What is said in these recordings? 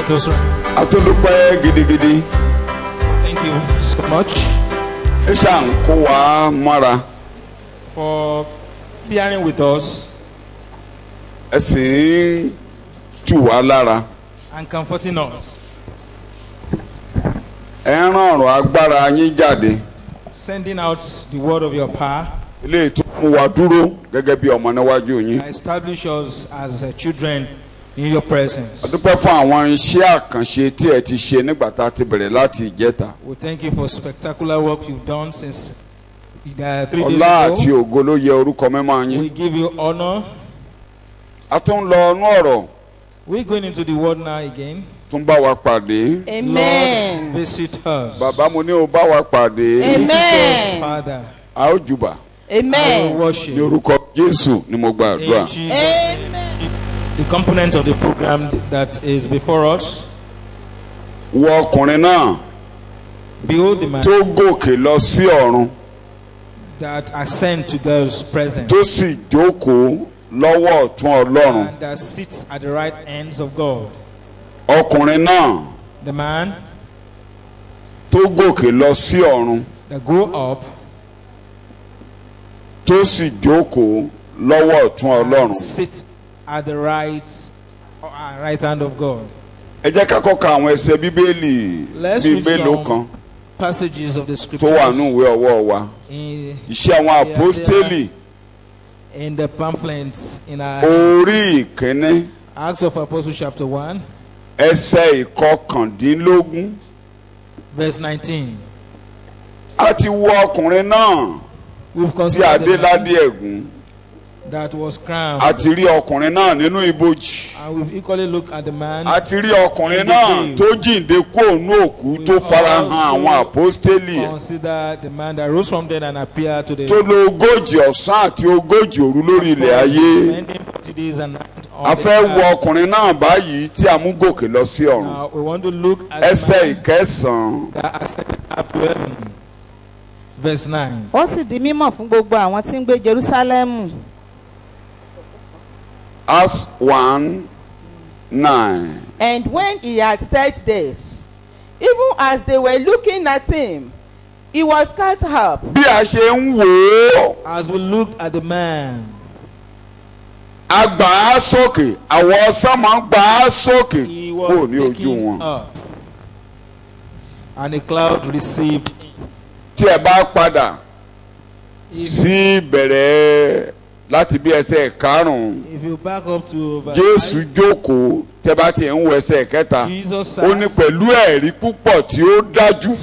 Let us run. Atolúpẹ́ gidigidi. Thank you so much Ẹ ṣáà ń kó wa mọ́ra. for bearing with us Ẹ sì ń tù wá lára. and comforting us. Ẹ ń rán ọ̀rọ̀ agbára yín jáde. Sending out the word of your power. Ilé ètò mú wa dúró gẹ́gẹ́ bí ọmọ níwájú yín. Establish us as children in your presence. A dúpẹ́ fún àwọn iṣẹ́ àkànṣe tí ẹ ti ṣe nígbà tá a ti bẹ̀rẹ̀ láti ìjẹta. We thank you for spectacular work you've done since 3 days Ọlá àti ago. ògo ló yẹ orúkọ mímọ́ yín. We give you honor. A tún lọ inú ọ̀rọ̀ We're going into the word now again. tún bá wa pàdé. Amen. Lord, visit us. Bàbá mo ní o bá wa pàdé. Amen. Visit us, Father. A ó jùbà. I will Amen. worship Ní orúkọ Jésù ni mo gbàdúrà. in Jesus' name. The component of the program that is before us. Wọ ọkùnrin náà Behold the man tó gòkè lọ sí ọ̀run that ascend to God's presence tó sì jókòó lọ́wọ́ ọ̀tún Ọlọ́run. and that sits at the right hands of God. Ọkùnrin náà The man tó gòkè lọ sí ọ̀run that go up tó sì jókòó lọ́wọ́ ọ̀tún Ọlọ́run. and sit at the right hand of God. Ẹ jẹ́ ká kọ́ ka àwọn ẹsẹ̀ Bíbélì Let's bíi read mélòó kan some passages of the tó wà ní scriptures ìwé ọwọ́ wa. in, Iṣẹ́ àwọn àpọ́stélì in the pamphlets in our orí ìkíní Acts of Apostles chapter 1 ẹsẹ̀ ìkọkàndínlógún. verse 19. A ti wo ọkùnrin náà We've tí considered the adéládé man ẹ̀gún. that was crowned, A ti rí ọkùnrin náà nínú ibojì. and we've equally looked at the man A ti rí ọkùnrin náà tó jíǹde kúrò ní òkú tó farahàn àwọn àpọ́stélì ẹ̀. consider the man that rose from dead and appeared to the Tó lo ogójì ọ̀sán àti ogójì òru lórí ilẹ̀ ayé. spending 40 days and nights on A the fẹ́ wo earth. ọkùnrin náà báyìí tí a mú gòkè lọ sí ọ̀run. Now we want to look at Ẹsẹ̀ the man ìkẹsàn-án. that ascended up to heaven. Verse 9. Ó sì di mímọ̀ fún gbogbo àwọn tí ń gbé Jerúsálẹ́mù. Acts 1:9. And when he had said this, even as they were looking at him, he was caught up. Bí a ṣe ń wò ó, As we look at the man, a gbà á sókè, àwọn sánmọ̀ gbà á sókè he kúrò was ní ojú taken wọn. up, and a cloud received him. Tí ẹ bá padà sí bẹ̀rẹ̀ láti bí ẹsẹ̀ karùn-ún, If you back up to verse Jésù 5, jókòó tẹ́ bá ti ń wo ẹsẹ̀ kẹta. Jesus Ó ní sat. pẹ̀lú ẹ̀rí púpọ̀ tí ó dájú.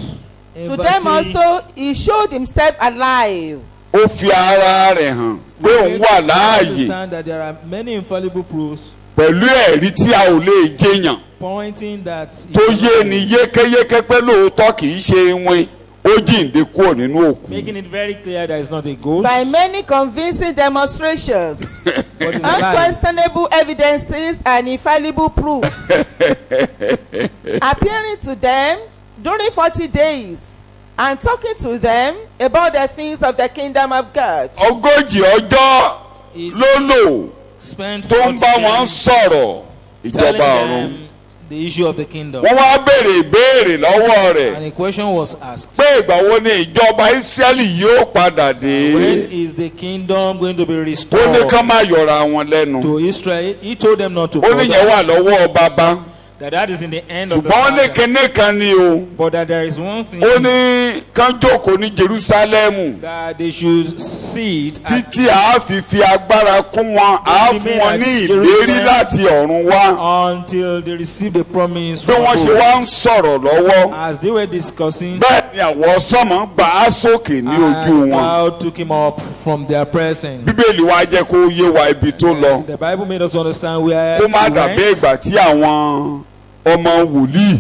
In To verse them 3, also he showed himself alive, Ó fi ara rẹ̀ hàn pé òun wà we láàyè understand that there are many infallible proofs pẹ̀lú ẹ̀rí tí a ò lè jẹyàn. pointing that Tó yé ni yékéyéké pé lóòótọ́ kì í ṣe wín. Ó jíǹde kúrò nínú òkú. making it very clear that it's not a ghost, by many convincing demonstrations, but it's alive. unquestionable evidences, and infallible proofs, appearing to them during 40 days, and talking to them about the things of the kingdom of God. Ogójì ọjọ́ Is ló lò spent tó ń 40 bá wọn days sọ̀rọ̀ telling ìjọba ọ̀run. them the issue of the kingdom. Wọ́n wá béèrè ìbéèrè lọ́wọ́ rẹ̀ And a question was asked. pé ìgbà wo ni ìjọba Ísírẹ́lì yóò padà dé. When is the kingdom going to be Ó ní restored ká má yọra wọn lẹ́nu. to Israel? He told them not to Ó ní yẹn bother, wà lọ́wọ́ bàbá. that is in the end of the Ṣùgbọ́n ó ní matter. kinní kan ni o. But that there is one thing Ó ní kán jókòó ní Jerúsálẹ́mù that they should see it at, títí a fi agbára kún wọn, a fún wọn ní ìlérí láti ọ̀run wá. until they receive the promise Bí from wọ́n ṣe God. wá ń sọ̀rọ̀ lọ́wọ́. As they were discussing, Bẹ́ẹ̀ ni àwọn sọ́mọ gbà á sókè ní ojú and wọn. God took him up from their presence. Bíbélì wa jẹ́ kó yé wa ibi tó lọ. The Bible made us understand where Kó má he dàbí went, ìgbà tí àwọn ọmọ wòlíì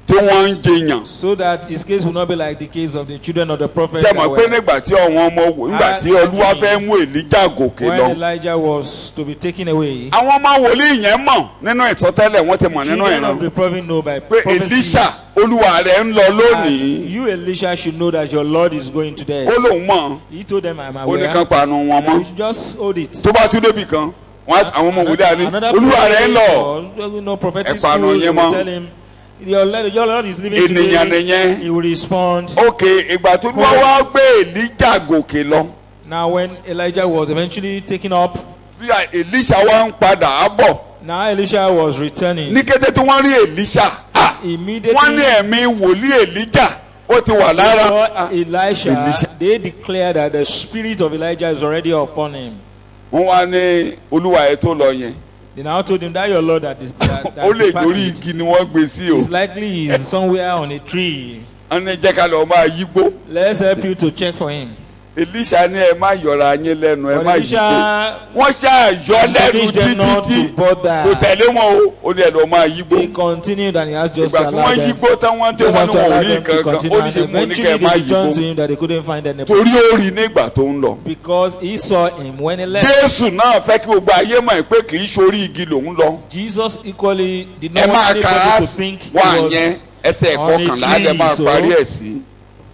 tí wọ́n ń jẹyàn. so that his case will not be like the case of the children of the prophets. Ṣé that mọ̀ pé were- nígbà tí àwọn ọmọ nígbà tí Olúwa fẹ́ mú Èlíjà gòkè when lọ. Elijah was to be taken away, Àwọn ọmọ wòlíì yẹn mọ̀ nínú ìsọtẹ́lẹ̀ wọ́n ti mọ̀ nínú children of ìran. the prophet know by Pé prophecy Èlíṣà Olúwa rẹ̀ ń lọ that lónìí. you, Elisha, should know that your Lord is going today. Ó lóun mọ̀. He told them, I'm Ó ní aware. kán panu wọn You mọ́. should just hold it. Tó bá tún débì kan àwọn ọmọ wòlíì àní olúwa rẹ̀ ń lọ prophetic Ẹ panu schools yẹn will mọ́. tell him your Lord is living ènìyàn today. nìyẹn. He will respond. ok ìgbà tó wọ́n wá gbé Èlíjà gòkè lọ Now when Elijah was eventually taken up, bí Èlíṣà wá ń padà á bọ̀ now Elisha was returning. ní kété tí wọ́n rí Èlíṣà Immediately wọ́n ní ẹ̀mí wòlíì Èlíjà ó ti wà they lára saw Elisha, Elisha. they declared that the spirit of Elijah is already upon him. wọ́n wá ní olúwa ẹ̀ tó lọ yẹn They now told him that your Lord that ó lè dórí departed igi ni wọ́n gbé sí o is likely he is somewhere on a tree. wọ́n ní jẹ́ ká lọ máa yígbó Let's help you to check for him. Èlíṣà ní ẹ má yọra yín lẹ́nu ẹ But má yígbó Elisha wọ́n ṣàyọ lẹ́nu encouraged them not títí to bother. kò tẹ̀lé wọn o ó ní ẹ lọ máa yígbó He continued and he has just ìgbà tí allowed wọ́n them. yígbó tán wọ́n dé Just wọ́n have ní to wọn ò allow rí them to nǹkan kan continue. ó ní And ṣe mú ní eventually kẹ́ ẹ má they returned to yígbó him that they couldn't find any torí ó rí nígbà tó ń lọ. because he saw him when he left. Jésù náà fẹ́ kí gbogbo ayé mọ̀ pé kì í ṣorí igi lòún lọ. Jesus equally did ẹ not máa want ka anybody to think he wá was yẹn ẹsẹ̀ on a kọkànlá tree, ẹ máa so- parí ẹ̀ sí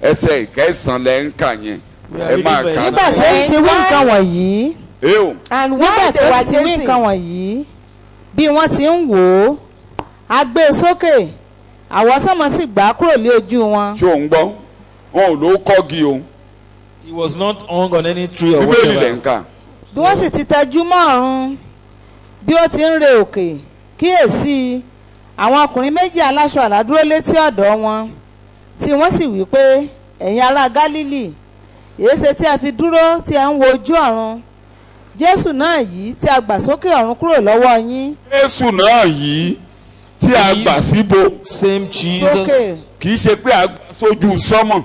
ẹsẹ̀ ìkẹsàn lẹ́ ń kà yẹn We are ẹ máa reading kà verse nígbà tí ó ti wí nǹkan wọ̀nyí éò And nígbà while tí they ó were ti wí nǹkan gazing, wọ̀nyí bí wọ́n ti ń wò ó a gbé e sókè àwọsánmọ̀ sì gbà á kúrò lé ojú wọn. ṣé ò ń gbọ́ wọn ò ló kọ́gi o he was not hung on any tree or bíbélì lẹ̀ ń whatever. kà bí wọ́n sì ti tẹjú mọ́ ọ̀run bí ó ti ń re òkè kíyèsí àwọn ọkùnrin méjì aláṣọ àlá dúró létí ọ̀dọ̀ wọn tí wọ́n sì wí pé ẹ̀yin ará Gálílì èéṣe tí a fi dúró tí ẹ ń wo ojú ọ̀run Jésù náà yìí tí a gbà sókè ọ̀run kúrò lọ́wọ́ yín Jésù náà yìí tí a gbà síbo Same sókè Jesus kì í ṣe pé a gbà sójú sánmọ̀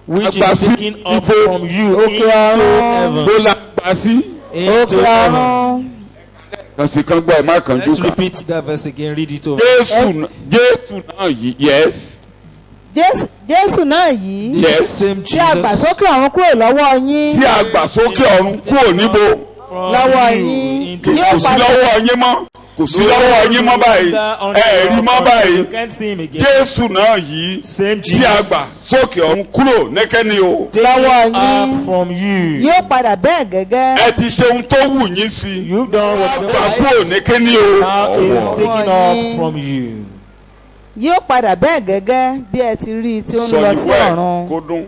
which Agba is sí taken up ibo. from you Òkè into ọ̀run. heaven. bó la gbà sí Into òkè heaven. ọ̀run kàn sí kan gbọ́ ẹ̀ má kàn Let's dúkà repeat that verse again. Read it over. Jésù náà yìí yes Jésù náà yìí yes Same tí a gbà Jesus sókè ọ̀run kúrò lọ́wọ́ yín tí a gbà sókè ọ̀run kúrò níbo from lọ́wọ́ you yín into yóò kò sí padà lọ́wọ́ yín mọ́ kò sí lọ́wọ́ yín mọ́ báyìí ẹ rí mọ́ báyìí You can't see him again. Jésù náà yìí Same tí a gbà Jesus sókè ọ̀run kúrò nẹ́kẹ́ni o lọ́wọ́ taken yín up from you. yóò padà bẹ́ẹ̀ gẹ́gẹ́ ẹ ti ṣe ohun tó wù yín sí You've done what the gbà kúrò right nẹ́kẹ́ni o now is ọ̀wọ̀ taken up from you. yóò padà bẹ́ẹ̀ gẹ́gẹ́ bí ẹ ti rí i tí ó ń sọ lọ ní sí wẹ́ẹ̀ ọ̀run. kó dún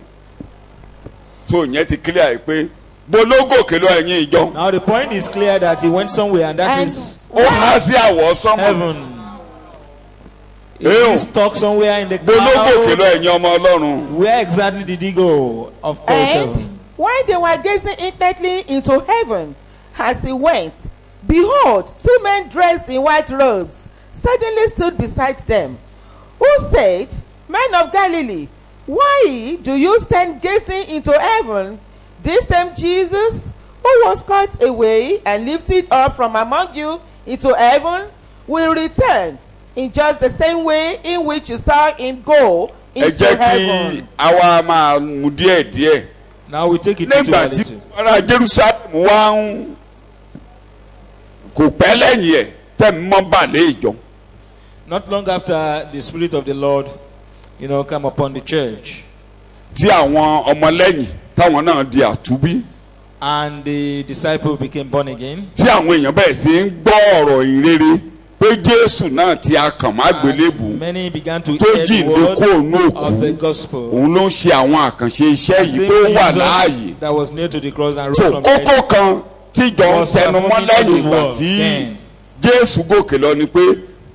tó yẹn ti clear yìí pé bológòkè lọ ẹ̀yìn ìjọ Now the point is clear that he went somewhere and that And- is ó há sí àwọ̀ sánmọ̀ heaven. Ew. He stuck somewhere in the bológòkè lọ cloud. ẹ̀yìn ọmọ Ọlọ́run Where exactly did he go? Of course, And heaven. when they were gazing intently into heaven as he went, behold, two men dressed in white robes suddenly stood beside them, who said, Men of Galilee, why do you stand gazing into heaven? This same Jesus, who was caught away and lifted up from among you into heaven, will return in just the same way in which you saw him go ẹ into jẹ́ kí heaven. àwa máa mú díẹ̀ díẹ̀ Now we take it into nígbà tí reality. ará Jerusalem wá ń kò pẹ́ lẹ́yìn ẹ̀ tẹ̀mí mọ́ balẹ̀ ìjọ Not long after the Spirit of the Lord, come upon the church, tí àwọn ọmọlẹ́yìn táwọn náà di àtúbí and the disciple became born again, tí àwọn èèyàn bẹ̀rẹ̀ sí ń gbọ́ ọ̀rọ̀ ìrere pé Jésù náà tí a kàn má gbélébù and many began to tó hear the jíǹde word kúrò ní of the òkú gospel. òun ló ń ṣe àwọn àkànṣe iṣẹ́ The yìí pé ó same wà láàyè Jesus that was nailed to the cross and so rose from the kókó dead kan tíjọ ń was tẹnu mọ́ performing lẹ́yìn his ìgbà work tí then. Jésù gòkè lọ ni pé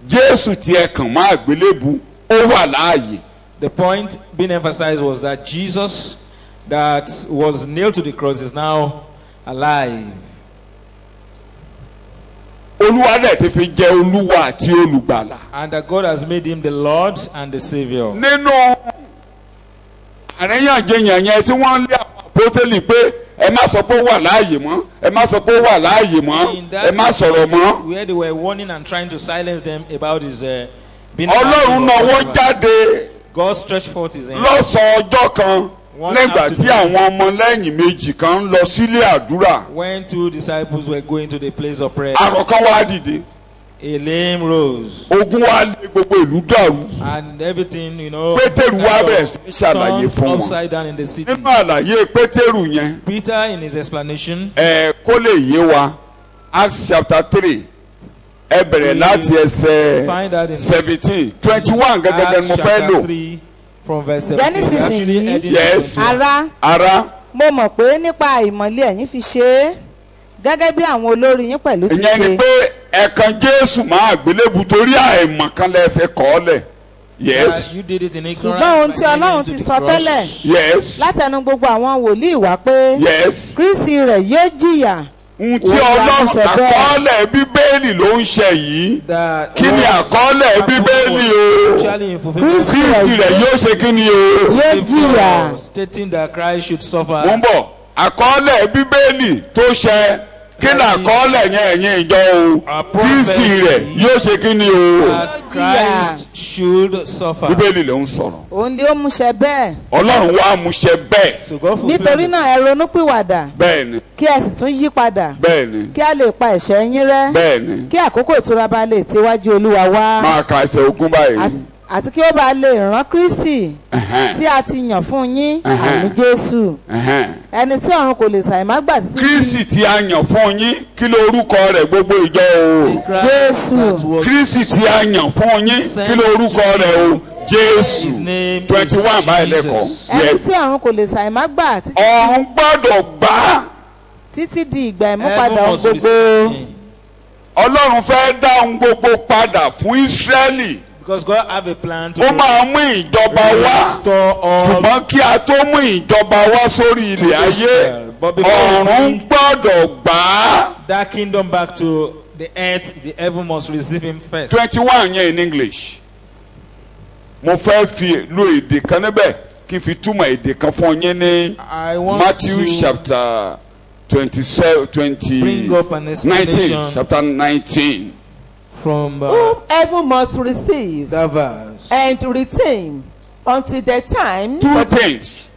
Jésù tí ẹ kàn má gbélébù ó wà láàyè. The point being emphasized was that Jesus that was nailed to the cross is now alive. Olúwa dẹ̀ ti fi jẹ́ Olúwa àti olùgbàlà. And that God has made him the Lord and the Savior. nínú àríyànjiyàn yẹn tí wọ́n lé àwọn àpótélì pé ẹ má sọ pé ó wà láàyè mọ́ ẹ má sọ pé ó wà láàyè mọ́ In ẹ má sọ̀rọ̀ mọ́. where they were warning and trying to silence them about his being Ọlọ́run alive náà or wọ́n whatever. jáde God stretched forth his hand. lọ́sàn-án ọjọ́ kan One nígbà tí afternoon. àwọn ọmọlẹ́yìn méjì kan ń lọ sílé àdúrà When two disciples were going to the place of prayer, àrọ̀ kan wá dìde a lame rose. ogun wá lé gbogbo ìlú dàrú And everything, Pétérù wá bẹ̀rẹ̀ sí í ṣàlàyé turned fún wọn. upside down in the city. nínú àlàyé Pétérù yẹn Peter, in his explanation, kó lè yé wa Acts chapter 3 ẹ bẹ̀rẹ̀ láti ẹsẹ̀ Find that in 17 21 gẹ́gẹ́ mo fẹ́ chapter lò. 3 from verse 17. Genesis Actually, yìí. heading Yes. to 21. ará mo mọ̀ pé nípa ìmọ̀lẹ̀ ẹ̀yin fi ṣe é gẹ́gẹ́ bí àwọn olórí yín pẹ̀lú ti ìyẹn ni ṣe. pé ẹ̀kan Jésù máa gbélébù torí àìmọ̀kan lẹ fẹ́ kọ́ ọ lẹ̀. Yes. You did it in ignorance. ṣùgbọ́n ohun by tí nailing Ọlọ́run to ti the sọ cross. tẹ́lẹ̀ Yes. látẹnu gbogbo àwọn wòlíì wá pé Yes. Kristi rẹ̀ yóò jìyà. ohun tí Òun ni Ọlọ́run àmúṣẹ bẹ́ẹ̀. àkọọ́lẹ̀ Bíbélì ló ń ṣe yìí. That Kí ni was àkọọ́lẹ̀ Bíbélì o? actually in fulfillment Kristi Kristi rẹ̀ yóò ṣe kí ni o? yóò jìyà. stating that Christ should suffer. Mo ń bọ̀ àkọọ́lẹ̀ Bíbélì tó ṣe kí ni àkọọ́lẹ̀ yẹn ẹ̀yin ìjọ o? Kristi rẹ̀ yóò ṣe kí ni o? That Christ should suffer. Bíbélì ló ń sọ̀rọ̀. òun ni ó múṣẹ bẹ́ẹ̀. Ọlọ́run wá múṣẹ bẹ́ẹ̀. So God fulfilled nítorí it. náà ẹ ronúpìwàdà Bẹ́ẹ̀ ni kí ẹ sì tún yí padà bẹ́ẹ̀ ni kí a lè pa ẹ̀ṣẹ̀ yín rẹ́ bẹ́ẹ̀ ni. kí àkókò ìtura bá lè tiwájú Olúwa wá Máa ka ẹsẹ̀ ogún báyìí. àti kí ó bá lè rán Kristi Ẹ̀hẹ́n, tí a ti yàn fún yín Ẹ̀hẹ́n. àmì Jésù ẹ̀hẹ́n. ẹni tí ọ̀run kò lè ṣàìmá gbà títí Kristi tí a yàn fún yín kí ló orúkọ rẹ̀ gbogbo ìjọ o? Christ Jésù. that was Kristi tí a yàn fún yín kí ló orúkọ rẹ̀ o? His Jésù. name 21 is báyìí Jesus. lẹ́kọ̀ọ́. ẹni Yes. tí ọ̀run kò lè ṣàìmá gbà Ọ̀run gbọ́dọ̀ gbà á. títí di ìgbà Heaven ìmúpadà ohun must gbogbo receive him. Ọlọ́run fẹ́ dá ohun gbogbo padà fún Ísírẹ́lì. Because God have a plan to Ó máa mú ìjọba wá. restore all Ṣùgbọ́n kí a tó mú ìjọba wá sórí ilẹ̀ ayé, Israel. But before we ọ̀run bring gbọ́dọ̀ gbà á. that kingdom back to the earth, the heaven must receive him first. 21 yẹn in English. Mo fẹ́ fi lo èdè kan níbẹ̀ kí n fi túmọ̀ èdè kan fún yín ní I want Matthew to chapter 27, bring up an 19, explanation chapter 19. from Whom heaven must receive that verse. and retain until the time Two things.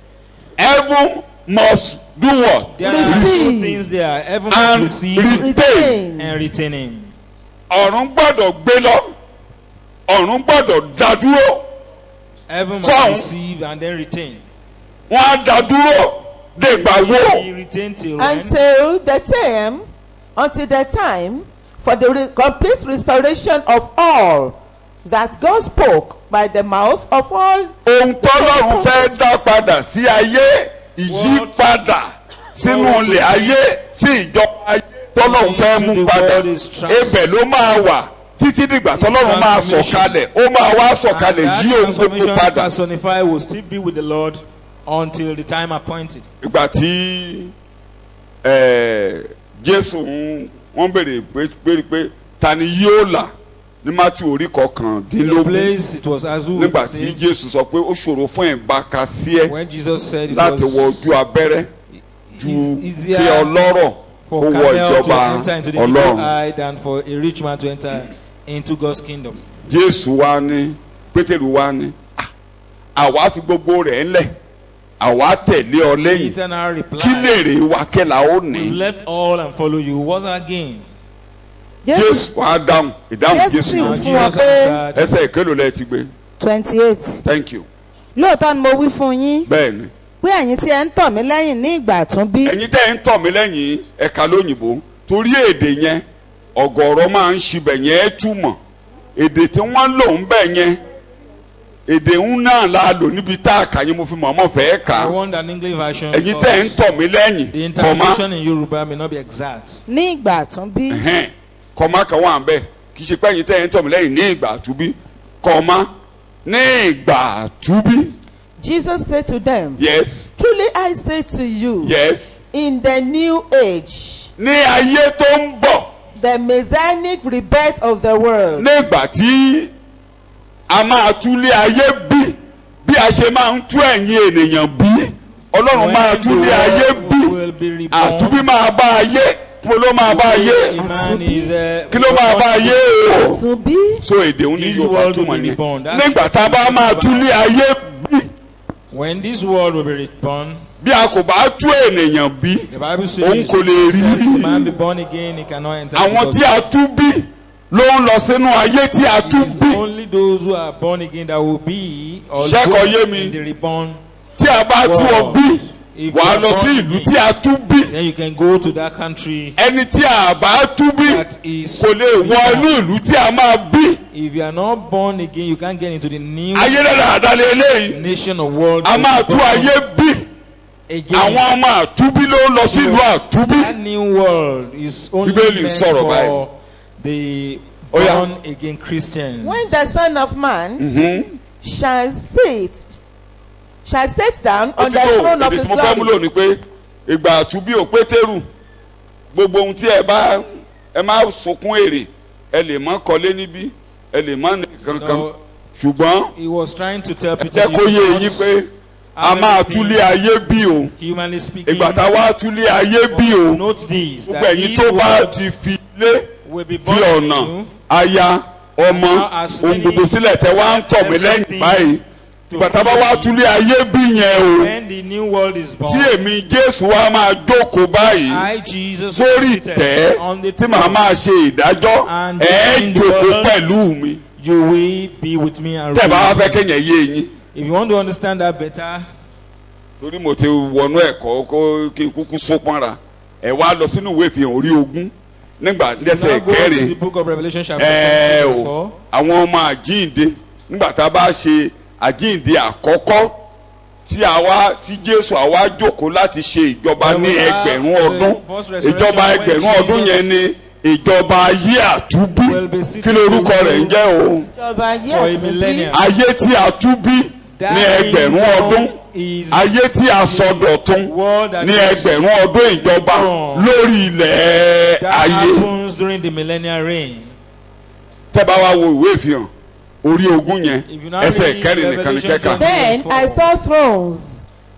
Heaven must do what? There are Receive. two things there. Heaven must And receive retain. and retain him. Ọ̀run gbọ́dọ̀ gbé lọ. Ọ̀run gbọ́dọ̀ dá dúró. Heaven must Some- receive and then retain. Wọ́n á dá dúró dé ìgbà wo? He retain till when? until the time for the complete restoration of all that God spoke by the mouth of all. Ohun tọ́lọ́run fẹ́ dá padà sí ayé, ìyípadà sínú ilẹ̀ ayé, sí ìjọba ayé tọ́lọ́run fẹ́ mú padà. Ebẹ̀ ló máa wà títí dìgbà tọ́lọ́run máa sọ̀kalẹ̀. Ó máa wá sọ̀kalẹ̀ That yí ohun gbogbo transformation padà. personified will still be with the Lord until the time appointed. Ìgbà tí Jésù wọ́n béèrè pé ta ni yóò là ní Mátíù orí The kọkàndínlógún. place it was as who Nígbà tí Jésù sọ pé ó ṣòro fún ìbáka sí ẹ when Jesus said it láti wọ was ojú abẹ́rẹ́ ju easier kí ọlọ́rọ̀ for ó wọ camel to ìjọba enter into the evil Ọlọ́run. eye than for a rich man to enter into God's kingdom. Jésù wá ní Pétérù wá ní àwa fi gbogbo rẹ̀ ńlẹ̀ àwa tẹ̀lé ọ lẹ́yìn Eternal kí reply. lèrè wa kẹ́la ó We ní. left all and follow you. What's our gain? Jésù Jésù wá dáhùn ìdáhùn Jésù Jésù sì Now wí náà. fún wa Jesus pé answered, Ẹsẹ̀ ìkélò lẹ ti gbé. 28 Thank you. lóòótọ́ ni mo wí fún yín Bẹ́ẹ̀ ni. pé ẹ̀yin tí ẹ ń tọ̀ mí lẹ́yìn ní ìgbà àtúnbí Ẹ̀yin tẹ́ ń tọ̀ mí lẹ́yìn ẹ̀ka lóyìnbó torí èdè yẹn ọ̀gọ̀ọ̀rọ̀ máa ń ṣibẹ̀ yẹn túmọ̀ èdè tí wọ́n lò ń bẹ̀ yẹn èdè ń náà la lò níbi tá a kà yín mo fi mọ̀ọ́mọ̀ fẹ́ kà I á. want an English version. Ẹ̀yin tẹ́ ń tọ̀ mí lẹ́yìn The kọ̀má interpretation in Yoruba may not be exact. ní ìgbà àtúnbí kọ̀má kan wà ń bẹ̀ kì í ṣe pé ẹ̀yin tẹ́ ń tọ̀ mí lẹ́yìn ní ìgbà àtúbí kọ̀má ní ìgbà àtúbí. Jesus said to them, Yes, Truly I say to you, yes. in the new age, Ní ayé tó ń bọ̀ the messianic rebirth of the world, nígbà tí a máa túlé ayé bí a ṣe máa ń tú ẹ̀yin ènìyàn bí Ọlọ́run máa When the túlé ayé world bí will be reborn, àtúbí máa bá ayé mo ló máa bá ayé a man is kí ló máa bá ayé o. to be So èdè òun ni This Yorùbá world will túmọ̀ be ní. reborn. That's Nígbà tá a bá máa túlé ayé bí when this world will be reborn. bí a kò bá tú ènìyàn bí The Bible says, òun kò lè except rí a man be born again, he cannot enter. àwọn into tí God's a tú bí ló ń lọ sínú ayé tí a tú It's bí. only those who are born again that will be or Ṣé kò go yé mi? in the reborn. Tí a bá tú ọ bí If wàá you lọ are sí born ìlú again, tí a tún bí. then you can go to that country Ẹni tí a bá tún bí that is. kò lè wọ inú ìlú tí a máa bí. If you are not born again, you can't get into the new Ayé dára àdálẹ́ eléyìí. nation of world. A máa tún ayé bí. Again. Àwọn ọmọ àtúbí ló lọ sílùú àtúbí. That new world is only Bíbélì meant sọ̀rọ̀ báyìí. for the Ó yá. born again Christians. When the Son of Man shall sit down on the throne of Èdè his tí mo fẹ́ mú glory. lónìí pé ìgbà àtúbí ò Pétérù gbogbo ohun tí ẹ máa sunkún èrè ẹ lè má kọ́lé níbí ẹ lè má ní kankan No. ṣùgbọ́n He was trying to tell Peter, jẹ́ kó yé yín pé a máa túlé ayé bí o humanly speaking, ìgbà tá a wá túlé ayé bí o note this, gbogbo that ẹ̀yin he tó bá will ti fi lé will be fi born ọ̀nà anew, aya ọmọ ohun gbogbo sílẹ̀ tẹ́ wá ń tọ̀ mí lẹ́yìn báyìí ìgbà tá a bá wá túlé ayé bí yẹn o when the new world is born. tí èmi Jésù wa máa jókòó báyìí I, Jesus, sórí was seated ìtẹ́ on the tí màá throne. máa ṣe ìdájọ́ And ẹ in the jókòó world, pẹ̀lú mi You will be with me and tẹ́ bá wá rule. fẹ́ kéèyàn yé yín If you want to understand that better, torí mo ti wọnú ẹ̀kọ́ kó kí n kúkú sópọ́nra ẹ wá lọ sínú ìwé ìfihàn orí ogún nígbà you lẹ́sẹ̀ now go to kẹrin the book of Revelation chapter ẹ 4, verse o 4. àwọn ọmọ àjíǹde nígbà tá a bá ṣe àjíǹde àkọ́kọ́ tí Jésù àwa jókòó láti ṣe ìjọba ní ẹgbẹ̀rún ọdún ìjọba ẹgbẹ̀rún ọdún yẹn ni ìjọba ayé àtúbí kí lorúkọ rẹ̀ ń jẹ́ o Ìjọba ayé For a àtúnbí. millennium. ayé tí a túbí ní ẹgbẹ̀rún ọdún is ayé tí a sọdọ̀tun world that ní is ẹgbẹ̀rún ọdún ìjọba lórí ilẹ̀ that ayé happens during the millennial reign. tẹ́ bá wá wo ìwé ìfihàn orí ogún yẹn If you now ẹsẹ̀ read kẹrin nìkan ní Revelation kẹ́ka. Then I saw thrones,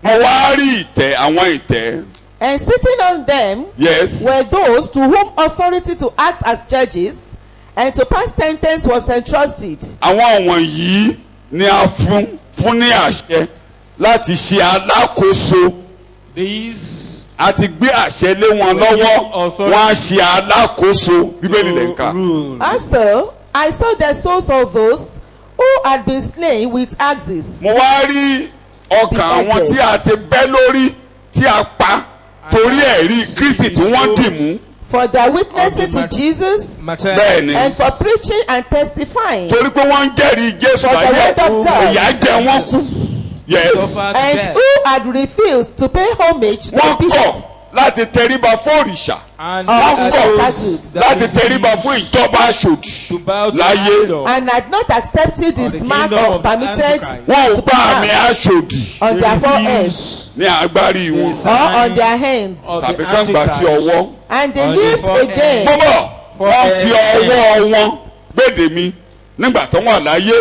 mo wá rí ìtẹ́ àwọn ìtẹ́ and sitting on them yes were those to whom authority to act as judges and to pass sentence was entrusted. àwọn wọ̀nyí ni a fún ní àṣẹ láti ṣe alákòóso These a ti gbé àṣẹ lé wọn lọ́wọ́ wọ́n á ṣe alákòóso bíbélì lè ń kà. rule. Also, I saw the souls of those who had been slain with axes. mo wá rí ọkàn àwọn tí a ti bẹ́ lórí tí a pa torí ẹ̀rí Kristi tí wọ́n dì mú For their witnessing to Jesus bẹ́ẹ̀ ni and for preaching and testifying. torí pé wọ́n ń jẹ́rìí Jésù For the láyé word of God. ìyà jẹ wọ́n kú yes Suffered And death. who had refused to pay homage to wọ́n the kọ̀ beast láti tẹríba fún òrìṣà And wọ́n that kọ̀ those that láti tẹríba fún ìjọba aṣòdì to bow to láyé idol. and had not accepted Or his the mark kingdom or of the permitted Antichrist. wọn ò to bá àmì mark aṣòdì on their They foreheads ní agbárí wọn Yes. or on their hands. Of tàbí the kán gbà sí Antichrist. ọwọ́. And they On the lived forehead. again. bọ́bọ̀ wọ́n fi ọwọ́ wọn gbèdè mi nígbà tó wà láyé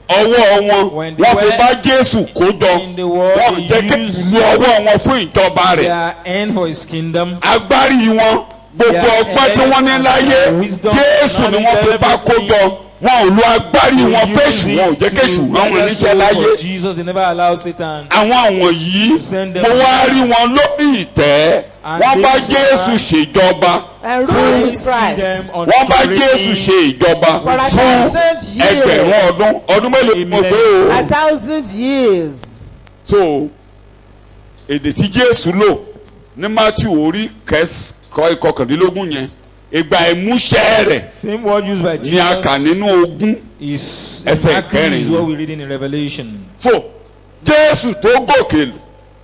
ọwọ́ wọn When they wọ́n fi were bá Jésù kó jọ in the world, wọ́n they jẹ́ kí used ìlú ọwọ́ wọn fún ìjọba rẹ̀ their end for his kingdom. agbárí wọn gbogbo Their ọgbọ́n tí wọ́n ní láyé wisdom, Jésù ni wọ́n fi bá kó jọ wọn ò lo agbárí wọn fẹ́sù wọn ò jẹ́ kéṣù rán wọn níṣẹ́ láyé For Jesus, they never allow Satan. àwọn wọ̀nyí mo wá rí wọn lórí ìtẹ́ wọ́n bá Jésù ṣèjọba And ruled with See Christ them on wọ́n bá the Jésù ṣe ìjọba for a fún 1,000 ẹgbẹ̀rún years. ọdún mélòó ni mo gbé o. 1,000 years. so èdè tí Jésù lò ní Matthew orí kọkàndínlógún yẹn ìgbà ìmúṣẹ rẹ̀ Same word used by ni a kà Jesus nínú ogún. is Ẹsẹ̀ exactly kẹrin. is what we're reading in Revelation. so Jésù tó gòkè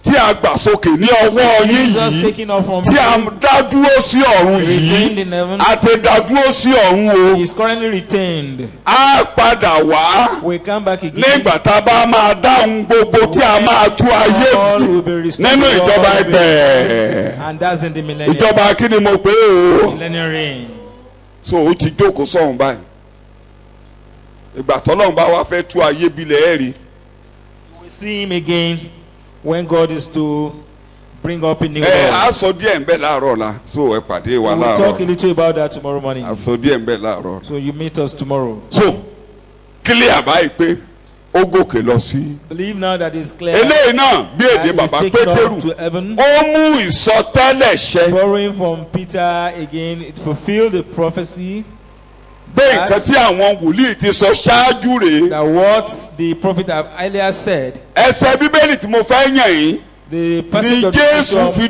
tí a gbà sókè ní ọwọ́ yín Jesus yìí taking off from tí a dá dúró sí ọ̀run retained yìí in heaven. a ti dá dúró sí ọ̀run o He is currently retained. a padà wá We come back again. nígbà tá a bá máa dáhùn gbogbo tí a máa tú ayé All bí will be restored. nínú ìjọba ẹgbẹ́ And that's in the millennium. ìjọba kí ni mo pè é o Millennial reign. so ó ti jókòó sọ̀hún báyìí ìgbà tọ́lọ́run bá wá fẹ́ tú ayé bilẹ̀ ẹ̀ rí We see him again when God is to bring up a new ẹ á world. sọ díẹ̀ ń bẹ láàárọ̀ la so ẹ pàdé wa We will talk a láàárọ̀ little about that tomorrow morning. á sọ díẹ̀ ń bẹ láàárọ̀ So you meet us tomorrow. so clear báyìí pé ó gòkè lọ sí. Believe now that it's clear. eléyìí náà bí that èdè he's bàbá taken Pétérù up to heaven. ó mú ìsọtẹ́lẹ̀ ṣẹ Borrowing from Peter again, it fulfilled the prophecy pé nǹkan tí àwọn wòlíì ti sọ ṣáájú rèé that what the prophet have earlier said. ẹsẹ̀ bíbélì tí mo fẹ́ yàn yín The ní passage of the Jésù scripture fi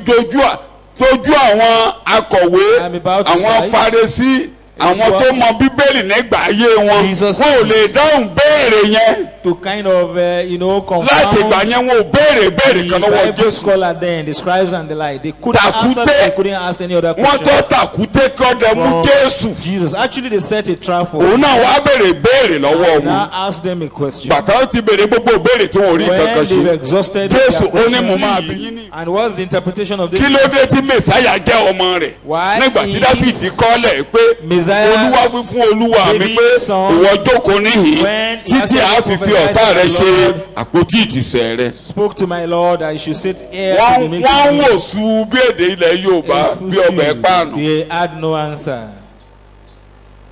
tójú àwọn akọ̀wé I'm about to àwọn cite. Farisí àwọn tó mọ Bíbélì nígbà ayé wọn Jesus wọn ò lè dáhùn béèrè yẹn to kind of láti ìgbà confound yẹn wọn ò béèrè kan the lọ́wọ́ Bible Jésù. scholar then, the scribes and the like. They couldn't Takute. answer, they couldn't ask any other wọ́n tó question. tàkúté kọ́dẹ̀ mú From Jésù Jesus. Actually, they set a trap for òun him. náà wàá béèrè lọ́wọ́ wọn. Now ask them a question. Bàtà ó ti béèrè gbogbo ìbéèrè tí wọn ò rí When kankan they've ṣe. exhausted Jésù their ó ní mo máa bí question, yín ní. and what's the interpretation of this? Kí ló dé tí Mèsáyà jẹ́ ọmọ rẹ̀? Why Nígbà tí is Dáfídì kọ́lẹ̀ pé Messiah Olúwa wí fún Olúwa mi pé David's son, ìwọ jókòó níhìn when he títí asked a the fi fi prophet ọ̀tá rẹ̀ of the ṣe Lord, àpótí ìtìsẹ̀ rẹ̀. spoke to my Lord, I should sit here to Wọ́n be wọ́n making wò sú bí èdè ilẹ̀ Yorùbá bí ọbẹ̀ páànù. They had no answer.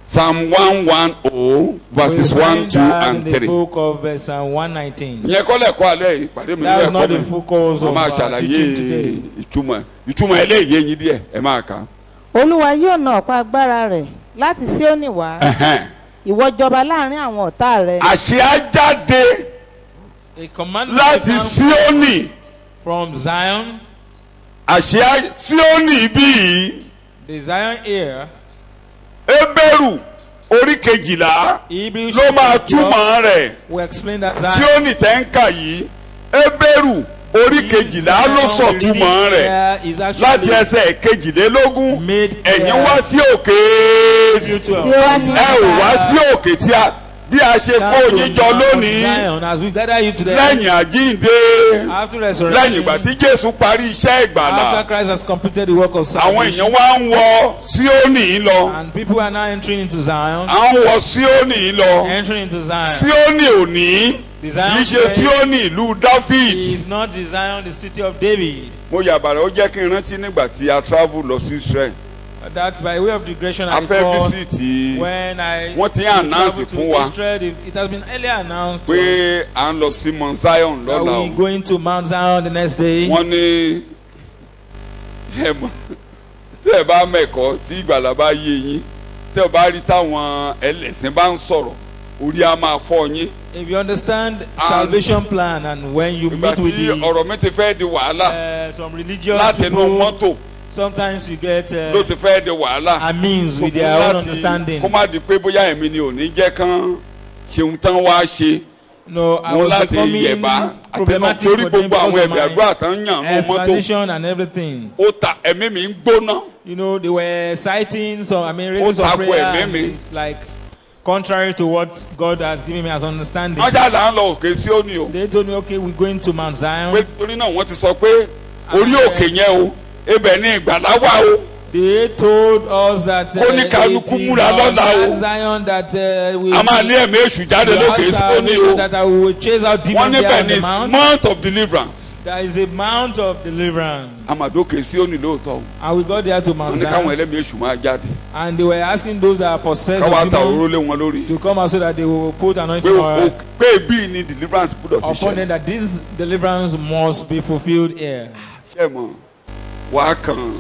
Psalm 110 verses We 1, find 2 that and in the 3. book of Psalm 119. Ìyẹn kọ́lẹ̀ kọ́ alẹ́ yìí pàdé mi That nílẹ̀ was not ẹ̀kọ́ the mi. focus Wọ́n of máa our ṣàlàyé teaching today. ìtumọ̀ eléyìí yín díẹ̀ ẹ máa kà á. Olúwa yóò na ọ̀pá agbára rẹ̀ láti Síónì wá. Ìwọ jọba láàrin àwọn ọ̀tá rẹ̀. Àṣẹ á jáde A commandment láti Síónì. from Zion, Àṣẹ á Síónì bí yìí. the Zion ear, Hébérù orí kejìlá Hebrews ló máa chapter 12, túmọ̀ rẹ̀. will explain that Zion Síónì tẹ́ ń kà yìí Hébérù orí kejìlá ló sọ̀túmọ̀ rẹ̀ is láti actually ẹsẹ̀ kejìlélógún. made Ẹ̀yin wá sí òkè Síónì ẹ ò wá sí òkè tí a bí a ṣe kó yín jọ lónìí Zion as we gather you today lẹ́yìn àjíǹde after lẹ́yìn resurrection, ìgbà tí Jésù parí iṣẹ́ ìgbàlà after Christ has completed the work of àwọn salvation, èèyàn wá ń wọ Síónì lọ and people are now entering into Zion, à ń wọ Síónì lọ entering into Zion. Síónì òní The kì Zion í ṣe today Síónì ìlú Dáfíd. is not the Zion, the city of David. Mo yàbàrà ó jẹ́ kí n rántí nígbà tí a travel lọ sí Israel That's by way of digression. a I fẹ́ recall visit when I wọ́n ti announce traveled fún to wa Israel, it has been earlier announced pé à ń lọ sí Mount Zion that lọ́la we o. going to Mount Zion the next day. Wọ́n ní ṣe mọ̀ tẹ́ ẹ bá mẹ́kọ̀ọ́ tí ìgbàlà bá yé yín tẹ́ ẹ bá rí táwọn ẹlẹ́sìn bá ń sọ̀rọ̀ orí á máa fọ́ yín. If you understand salvation plan and when you Ìgbà meet with tí the ọ̀rọ̀ mi ti fẹ́ di wàhálà some religious láti inú people, mọ́tò sometimes you get ló ti fẹ́ di wàhálà. a means with their own understanding. kó má di pé bóyá èmi ni ò ní jẹ́ kán ṣeun tán wá ṣe. No, I Mo was láti becoming yẹ̀bá àtẹnu problematic torí for them gbogbo àwọn because of ẹ̀bẹ̀ àdúrà tán yàn my ní mọ́tò. explanation and everything. Ó ta ẹ̀mí mi ń gbóná. You know, they were citing some, raising Ó some takò prayer. ẹ̀mí And mi. it's like contrary to what God has given me as understanding. Wọ́n ṣáà lọ òkè Síónì o. They told me, okay, we're going to Mount Zion. Pé torí náà wọ́n ti sọ pé orí òkè yẹn o ibẹ̀ ni ìgbàlà wà o. They told us that Kó ní kálukú it is múra on lọ́la o. Mount Zion that we A máa lé ẹ̀mí èṣù jáde lókè Síónì o. that I will chase out Wọ́n demons níbẹ̀ there on ni the mount. month of deliverance. There is a mount of deliverance. Àmàdókè Síónì lóòótọ́ o. And we got there to Wọ́n Mount ní káwọn Zion. ẹlẹ́mìí èṣù máa jáde. And they were asking those that are possessed Káwá of ta demons òróró lé wọn lórí. to come out so that they will put Pé anointing oil bí ni deliverance gbọ́dọ̀ ti upon them, ṣẹlẹ̀. that this deliverance must be fulfilled here. Ṣé mọ̀ wàá kàn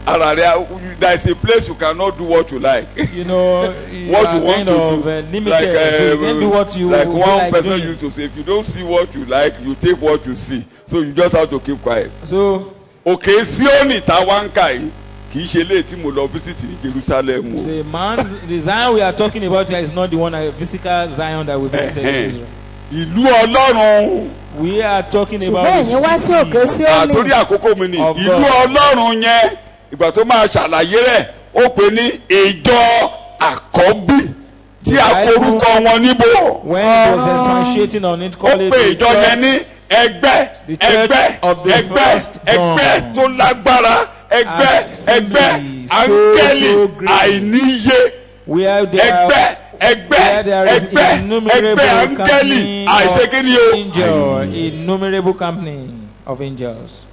ara rẹ̀ there is a place you cannot do what you like. You know, you What are you want kind to of do. limited. So you can do what you like feel one like person doing. used to say, if you don't see what you like, you take what you see. So you just have to keep quiet. So Òkè Síónì tá a wá ń kà yìí kì í ṣe ilé tí mo lọ visit ní Jerusalem o. the Zion we are talking about here is not the one, a physical Zion that we visited in Israel. Ìlú Ọlọ́run. We are talking about Ṣùgbọ́n the ẹ̀yin wá sí òkè city. Síónì. Àtórí àkókò mi ni Of ìlú God. Ọlọ́run yẹn ìgbà tó máa ṣàlàyé rẹ̀ ó pè ní ìjọ àkọ́bí tí a korúkọ wọn níbo. When it was expatiating on it, Ó call it pè the ìjọ yẹn ní ẹgbẹ́ The church ẹgbẹ́ of the ẹgbẹ́ first dawn. ẹgbẹ́ tó lágbára ẹgbẹ́ Assembly, ẹgbẹ́ so áńgẹ́lì great. àìníye where there ẹgbẹ́ ẹgbẹ́ where there is ẹgbẹ́ innumerable ẹgbẹ́ áńgẹ́lì company àìṣekínní of o. angels, innumerable company of angels.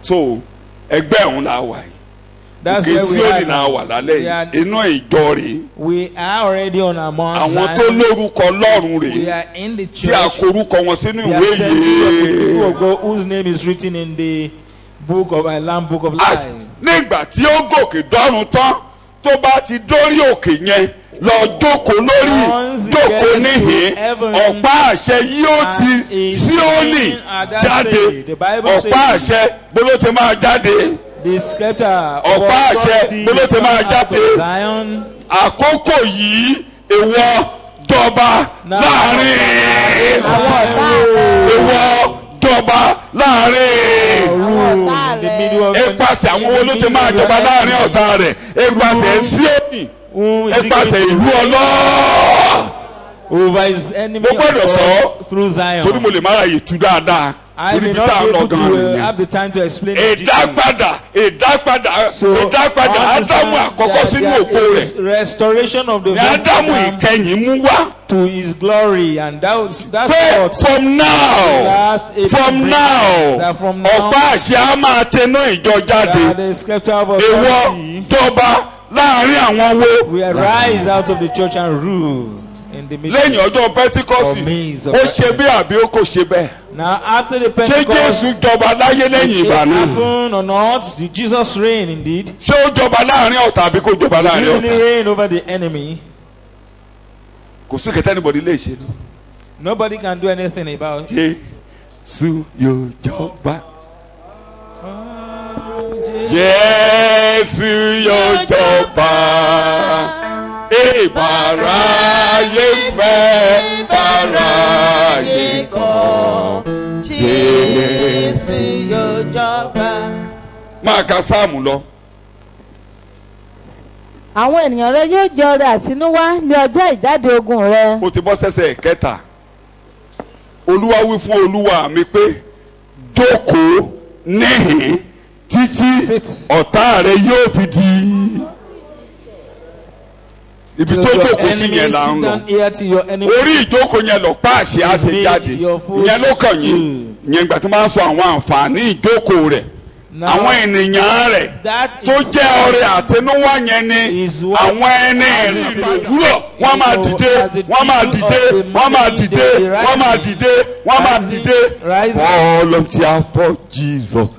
So ẹgbẹ́ ọ̀hún la wà yìí. That's Òkè where we Síónì are. la wà lálẹ́ We are- yìí inú ìjọ rèé. We are already on our Mount Àwọn tó Zion. lórúkọ Ọlọ́run We rèé are in the tí a church. korúkọ wọn sínú The ìwé assembly of the people of yìí. God whose name is written in the book of Lamb, book of life. Nígbà tí ó gòkè dọ́run tán tó bá ti dórí òkè yẹn lọ jókòó lórí jókòó níhìn ọ̀pá àṣẹ yóò ti Síónì jáde ọ̀pá àṣẹ bóló ti máa jáde ọ̀pá àṣẹ bóló ti máa jáde àkókò yìí ìwọ jọba láàrin ìwọ jọba láàrin ipasẹ̀ àwọn owó ló ti máa jọba láàrin ọ̀tá rẹ̀ ipasẹ̀ Síónì ipasẹ̀ ìlú ọlọ́ọ̀. mo gbọ́dọ̀ sọ torí mo lè má ra yìí tú dáadáa torí bí tá a lọ gan-an nìyẹn. ìdápadà Ádámù àkọ́kọ́ sínú ògo rẹ̀ ní Ádámù ìkẹyìn mú wá. To his glory, and that's what. From now, ọ̀pá àṣẹ á máa tẹnu ìjọ jáde. Ìwọ jọba láàrin àwọn wo. We arise out of the church and rule in the middle. Lẹ́yìn ọjọ́ Pentecost, ó ṣe bí àbí ó kò ṣe bẹ́ẹ̀. Now after the Pentecost, ṣé Jésù jọba láyé lẹ́yìn ìgbà náà? Happen or not? Did Jesus reign indeed? Ṣé ó jọba láàrin ọ̀tá àbí kò jọba láàrin ọ̀tá? Did he reign over the enemy? Kò sí kẹtẹ́ anybody lè ṣe. Nobody can do anything about it. Jésù yóò jọba. Jésù yóò jọba. Ìbáráyé fẹ́ báráyé kọ̀. Jésù yóò jọba. Máa ka sáàmù lọ. Àwọn ènìyàn rẹ yóò jẹ ọrẹ àtinúwá ní ọjọ́ ìjáde ogun rẹ. Mo ti bọ́ sẹ́sẹ̀ kẹta. Olúwa wí fún Olúwa mi pé jókòó níhìn títí ọ̀tá rẹ yóò fi di ibi tó jókòó sí yẹn là ń lọ. Orí ìjókòó yẹn lọ páàsì á ṣe jáde ìyẹn ló kàn yín ìyẹn ìgbà tó máa ń sọ àwọn àǹfààní ìjókòó rẹ̀. Àwọn ènìyàn rẹ̀ tó jẹ́ ọrẹ àtinúwá yẹn ni àwọn ẹni ìrìnàjúrò wọ́n máa dìde wọ́n máa dìde wọ́n máa dìde wọ́n máa dìde wọ́n máa dìde. Volunteer for Jesus.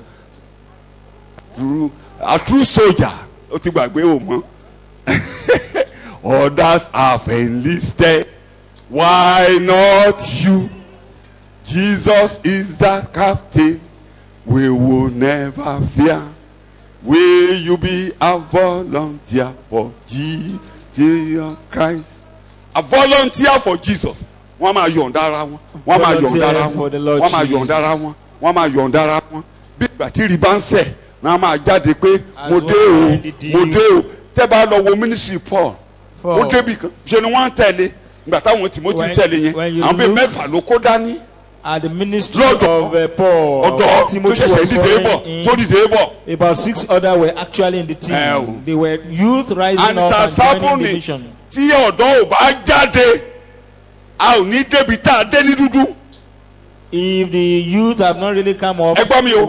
A true soldier ó ti gbàgbé o mọ́. Others have enlisted, why not you? Jesus is the captain. We will never fear. Will you be a volunteer for Jesus Christ? A volunteer for Jesus. Wọ́n máa yọ̀ǹda ara wọn. Wọ́n máa yọ̀ǹda ara wọn. Wọ́n máa yọ̀ǹda ara wọn. Wọ́n máa yọ̀ǹda ara wọn. Bí ìgbà tí rí bá ń sẹ̀, wọ́n máa jáde pé mo dé o, mo dé o. Tẹ́ bá lọ wo ministry Paul. Ó débi kan. Ṣé ni wọ́n ń tẹ̀lé? Ìgbà táwọn Timothy tẹ̀lé yẹn. Àwọn bíi mẹ́fà ló kó dání. At the ministry of Paul, Timothy was in. About 6 others were actually in the team. They were youth rising up and joining the mission. Tí ọ̀dọ́ ò bá jáde, a ò ní débi tá a dé ní dúdú. If the youth have not really come up,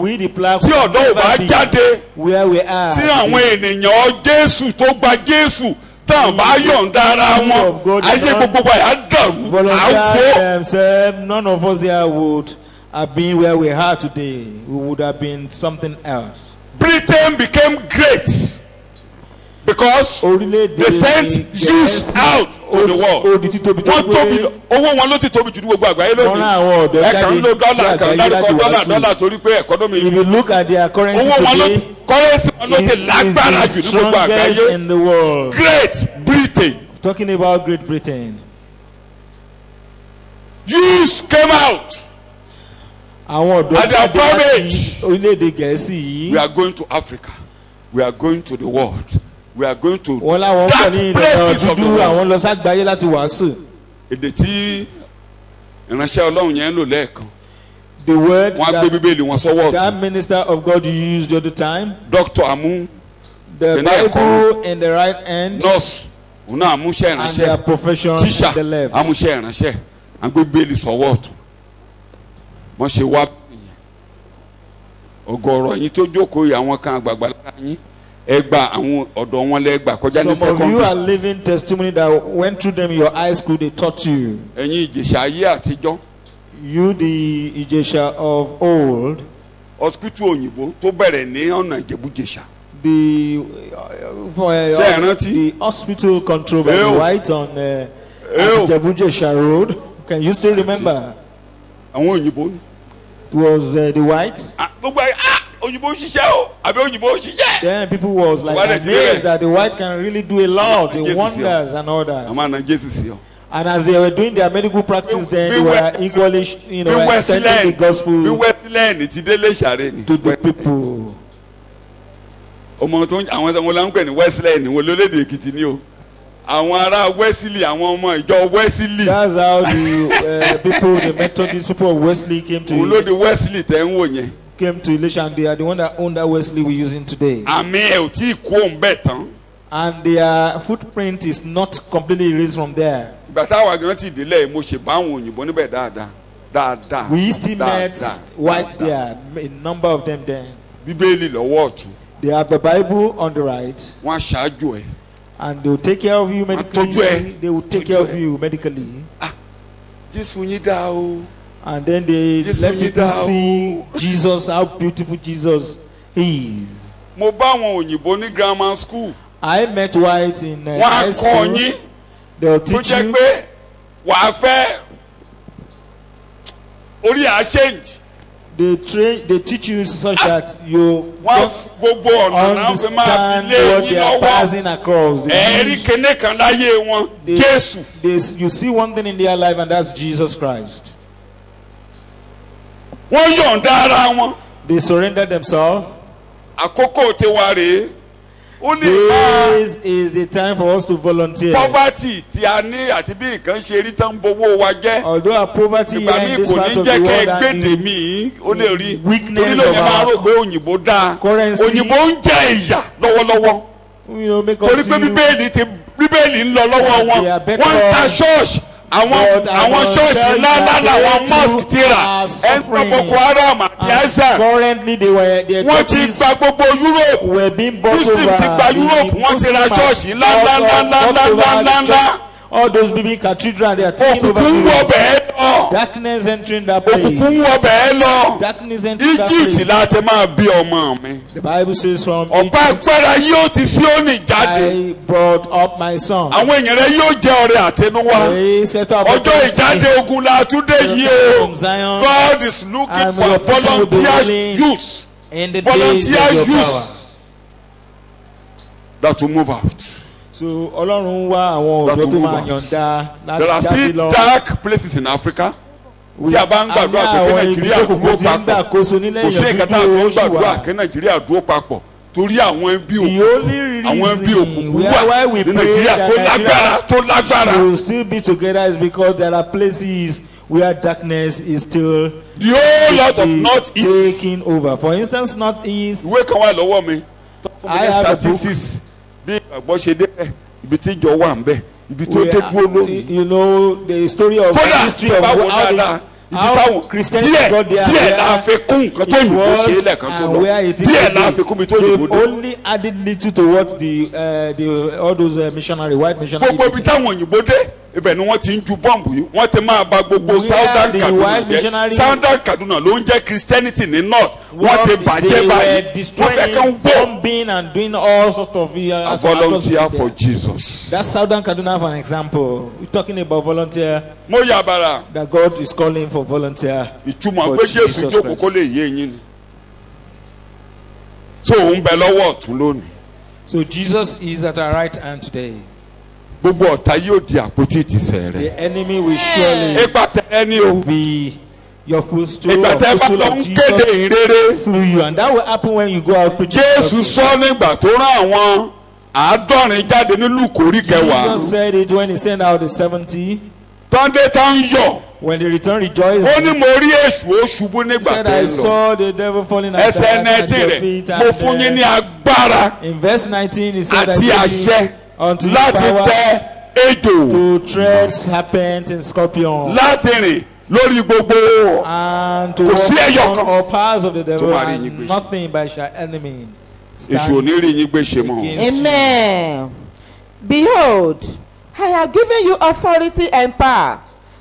we the plaque tí ọ̀dọ́ ò bá jáde, where we are. Tí àwọn ènìyàn Jésù tó gba Jésù tán bá yọ̀ǹda ara wọn ayé gbogbo wa yà dàrú àwọ̀. None of us here would have been where we are today. We would have been something else. Britain became great because they sent youths out to the world. Wọ́n tóbi owó wọn ló ti tóbi jù ní gbogbo àgbáyé lónìí. Ẹ̀ka ń lo dọ́là kan lárúkọ dọ́là torí pé ẹ̀kọ́nọ́mì yìí. If you look at their currency today, currency wọn ló ti lágbára jù ní gbogbo àgbáyé. In the world. Great Britain. Talking about Great Britain. Youths came out. Àwọn ọ̀dọ́ jáde láti orílẹ̀-èdè Gẹ̀ẹ́sì yìí. We are going to Africa. We are going to the world. We are going to wọ́n láwọn ń bọ̀ ní ilẹ̀ dúdú àwọn lọ ságbáyé láti wàásù. Èdè tí ìránṣẹ́ Ọlọ́run yẹn ń lò lẹ́ẹ̀kan. The word wọ́n á gbé Bíbélì wọn sọ́wọ́ ọ̀tún. That minister of God you used the other time. Doctor amú. The Bible in the right hand. Nurse òun náà amúṣẹ́ ìránṣẹ́. And their profession in the left. Amúṣẹ́ ìránṣẹ́ à ń gbé Bíbélì sọ́wọ́ ọ̀tún. Wọ́n ṣe wá ọ̀gọ̀rọ̀ yín tó jókòó yìí àwọn kan àgbààgbà lára yín. Ẹgbà àwọn ọ̀dọ́ wọn lẹ́gbà kọjá ní secondary. Some of you are living testimony that went through them in your high school. They taught you. Ẹ̀yin Ìjẹ̀ṣà ayé àtijọ́. You the Ìjẹ̀ṣà of old. Hospital òyìnbó tó bẹ̀rẹ̀ ní ọ̀nà Ìjẹ̀bú-Jẹ̀ṣà. the hospital control by the white on Jabujesha Road. Can you still remember? It was the white. Then people was like amazed that the white can really do a lot, the wonders and all that. And as they were doing their medical practice, then they were equally, extending the gospel to the people. That's how the people, the Methodist people of Wesley came to Elisha, and they are the one that owned that Wesley we're using today. And their footprint is not completely erased from there. We still met white there, a number of them there. They have the Bible on the right. And they will take care of you medically. They will take care of you medically. And then they let people see Jesus, how beautiful Jesus is. I met whites in high school. They will teach you. They teach you such that you understand what they are passing across. You see one thing in their life, and that's Jesus Christ. They surrendered themselves. This is the time for us to volunteer. Poverty, although our poverty here in this part of the world and the weakness of our currency, make us feel àwọn church ńláńlá làwọn mosque ti rà Boko Haram àti ISIS wọ́n ti gba gbogbo Europe Muslim ti gba Europe wọ́n ti ra church ńláńláńláńláńláńlá. All those big cathedral they are taking over. Darkness entering that place. Darkness entering that place. The Bible says from Egypt, I brought up my son. God is looking for volunteer youths. Volunteer youths that will move out. So Ọlọ́run wá àwọn ọ̀dọ́ tó máa yọ̀ǹda láti jáde lọ. There are still dark places in Africa. Tí a bá ń gbàdúrà pé kí Nàìjíríà dúró papọ̀, kò sí nǹkan tá a fi ń gbàdúrà kí Nàìjíríà dúró papọ̀ torí àwọn ẹbí òkùnkùn wà ní Nàìjíríà tó lágbára. We will still be together is because there are places where darkness is still the whole lot of northeast taking over. For instance, northeast. Ìwé kan wà lọ́wọ́ mi. I have a book. Bí ìgbàgbọ́ ṣe dé ibi tí ìjọ wà ń bẹ̀ ibi tó dé dúró lónìí. You know the story of the history of how Christianity got there. díẹ̀ la fi kún nǹkan tó yìnbó ṣe é lẹ́ẹ̀kan tó lọ díẹ̀ la fi kún mi tó yìnbó dé. They only added little to what the all those white missionary. gbogbo ibi táwọn òyìnbó dé ibẹ̀ ni wọ́n ti ń ju bọ́ǹbù yìí wọ́n ti máa bà gbogbo Southern Kaduna jẹ́ Southern Kaduna ló ń jẹ́ Christianity ní North wọ́n ti bàjẹ́ báyìí wọ́n fẹ́ kán wó. Bombing and doing all sorts of a volunteer for Jesus. That's Southern Kaduna for an example. We're talking about volunteer. Mo yà bàrà. That God is calling for volunteer. Ìtumọ̀ pé Jésù jókòó kó lè yé yín ni. So òun bẹ lọ́wọ́ ọ̀tún lónìí. So Jesus is at our right hand today. Gbogbo ọ̀tá yóò di àpótí ìtìsẹ̀ rẹ̀. The enemy will surely be your footstool of Jesus through you, and that will happen when you go out preaching. Jésù sọ nígbà tó rán àwọn àádọ́rin jáde ní Lúùkù orí kẹwàá. Jesus said it when he sent out the 70. Tọ́ndé tán yọ̀. When they returned, rejoiced. Ó ní mo rí èṣù ó ṣubú nígbà tó ń lọ. He said, I saw the devil falling at your feet. Mo fún yín ní agbára. In verse 19, he said, àti àṣẹ láti tẹ ejò. To tread serpent and scorpion. Láti rìn lórí gbogbo. And to walk on all powers of the devil, and nothing by shall enemy. Èṣù ò ní rí yín gbé ṣe mọ́. Amen. Behold, I have given you authority and power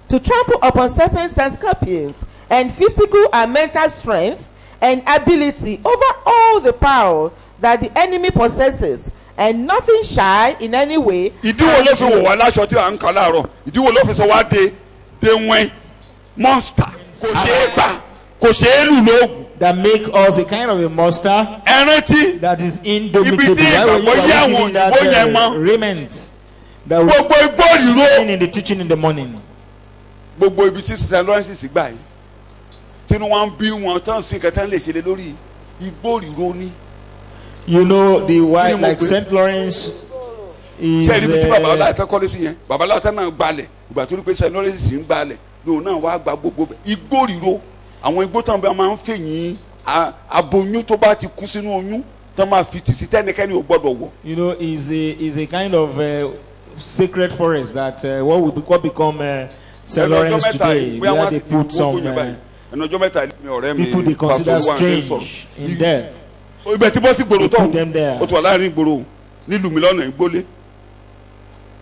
to trample upon serpents and scorpions, and physical and mental strength and ability over all the power that the enemy possesses, and nothing shall in any way. ìdíwọ́ ló fi wọ̀ wá láṣọ tí à ń kà láàárọ̀ ìdíwọ́ ló fi sọ wá de wẹ́n monster kò ṣeé pa kò ṣeé lù lóògùn. that make us a kind of a monster. ẹ rántí that is indomitable. ibi tí ìgbàgbọ́ yé àwọn òyìnbó yẹn mọ́. Raiment. that we gbogbo igbó ìró. in the teaching in the morning. gbogbo ibi tí St. Lawrence gbà yìí tínú wọn bí wọn tán sí kẹtẹ lè ṣe lé lórí igbó ìró ni. you know the why like St. Lawrence is. ṣé ibi tí babaláwo tẹ kọ́lé sí yẹn babaláwo tẹ náà gbalẹ̀ ìgbà tó rí pé St. Lawrence ń gbalẹ̀ lòun náà wá gba gbogbo igbó ìró àwọn igbó tán bá máa ń fèyìn aboyún tó bá ti kú sínú oyún tán máa fi tìsí tẹ́nikẹ́ni ò gbọ́dọ̀ wọ̀. you know is a kind of sacred forest that what become St. Lawrence today where they put some people they consider strange in death. ibẹ̀ tí bọ́ sí gbòòrò tó put them there. o tún wà láàrin gbòòrò nílùú mi lọ́nà ìgbólé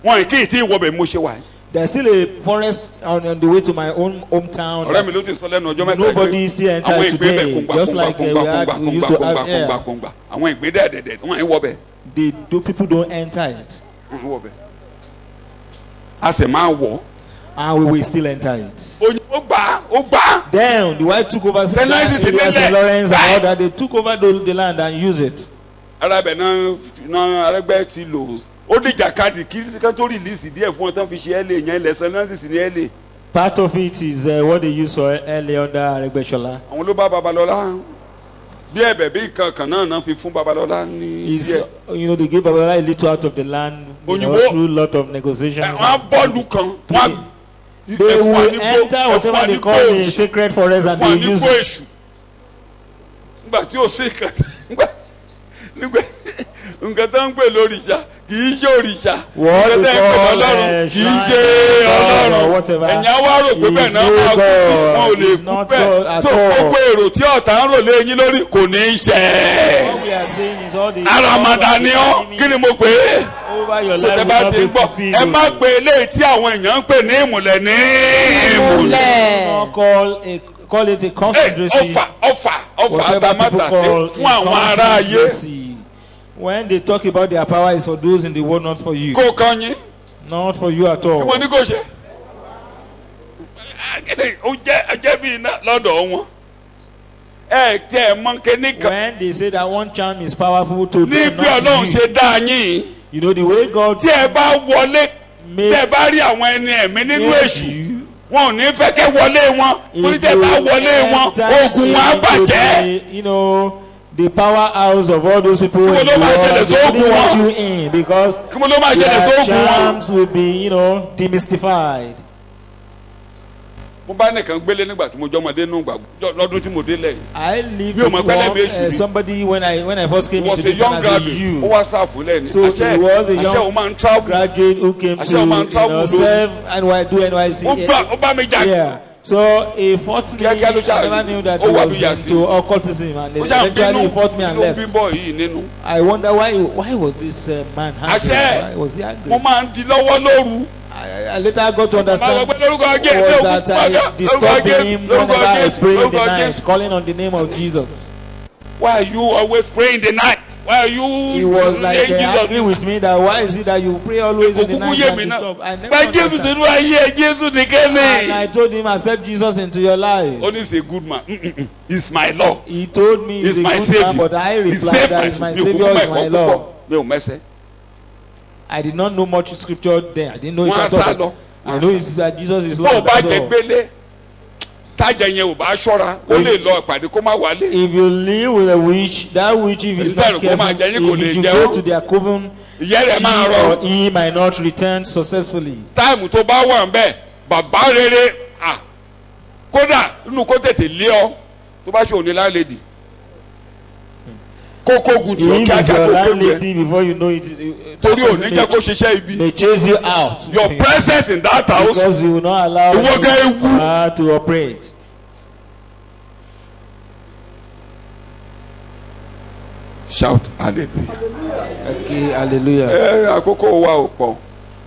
wọn kì í tí ìwọ bẹ̀ mo ṣe wà. There's still a forest on the way to my own hometown. ọ̀rẹ́ mi ló ti sọ lẹ́nu ọjọ́ mẹ́ta nobody still enter today just like we used to have here. àwọn ìgbé dẹ́ẹ̀dẹ̀dẹ̀ wọn ìwọ bẹ̀. People don't enter it. ìwọ bẹ̀. a sì máa wọ̀. and we will still enter it. òyìnbó gbà. Then the white took over St. Lawrence and all that. They took over the land and used it. arábẹ̀ náà arẹ́gbẹ́ ti lò ó dìjà káàdì kí tó rìlíìsì díẹ̀ fún ọ tán fi ṣe LA yẹn ilẹ̀ St. Lawrence ní LA. part of it is what they use for LA under Aregbesola. àwọn ló bá Babalọlá bí ẹ̀bẹ̀ bí kankan náà fi fún Babalọlá ní díẹ̀. you know they give Babalọlá a little out of the land through lot of negotiations. wọ́n bọ́ọ̀lù kan they will enter whatever they call the sacred forest and they use it. nígbà tí ó sì nǹkan tó ń pè lóríṣà kì í ṣe òrìṣà nǹkan tó ń pè lọ́lọ́run kì í ṣe ọlọ́run ẹ̀yìn àwa rò pé bẹ́ẹ̀ náà máa kú wọn ò lè kú bẹ́ẹ̀ tó gbogbo èrò tí ọ̀tá ń rò lé yín lórí kò ní í ṣe. àràmàdà ni ọ́ kí ni mo pè é sọtẹ́ bá ti gbọ́ ẹ má pe eléyìí tí àwọn èèyàn ń pè ní ìmùlẹ̀ ní ìmùlẹ̀. Call it a confederacy. ọfà àtàmátàsé fún àwọn ará ayé. When they talk about their power, is for those in the world, not for you. kó kan yín. Not for you at all. kí mo ní kó ṣe. ó jẹ́ bí iná lọ́dọ̀ wọn. ẹ tẹ ẹ mọ kíní kan. When they say that one charm is powerful to do ní bí Ọlọ́run ṣe dá yín. you know the way God. tí ẹ bá wọlé tí ẹ bá rí àwọn ẹni ẹ̀mí nínú èṣù wọn ò ní fẹ́ kẹ́ wọlé wọn torí tẹ́ bá wọlé wọn ogun wọn á bàjẹ́. you know the powerhouse of all those people in the world they don't want you in because their charms will be demystified. mo bá nìkan gbélé nígbà tí mo jọmọdé nù gbà lọ́dún tí mo dé lẹ́yìn. I lived with somebody when I first came into this town as a youth. ó wá sáàfù lẹ́yìn. so he was a young graduate who came to serve and do NYC. ó bá mi jà. Yeah. So he fought me. I never knew that he was into occultism and eventually he fought me and left. I wonder why was this man angry? Why was he angry? mo máa ń di lọ́wọ́ lóru. I later got to understand was that I disturbed him whenever I pray in the night, calling on the name of Jesus. Why are you always praying in the night? Why are you? He was like angry with me that why is it that you pray always in the night and disturb? I never understand. And I told him, accept Jesus into your life. Only is a good man. It's my law. He told me he's a good man, but I replied that he's my savior, is my law. I did not know much scripture then. I didn't know it at all. I know that Jesus is Lord. Tájà yẹn ò bá ṣọ́ra ó lè lọ ìpàdé kó má wálé. If you live with a witch, that witch if is not careful, if you go to their coven, he might not return successfully. Táìmù tó bá wà ńbẹ̀ bàbá rere kódà nínú kó tètè lé ọ tó bá ṣe òní láńlẹ́dì. Kókó gùn tí ó kí ajá kó gbé rẹ̀. Torí òní jẹ́ kó ṣiṣẹ́ ibi. They chase you out. Your presence in that house. Because you will not allow to operate. Shout hallelujah. Okay, hallelujah. Àkókò wa ò pọ̀.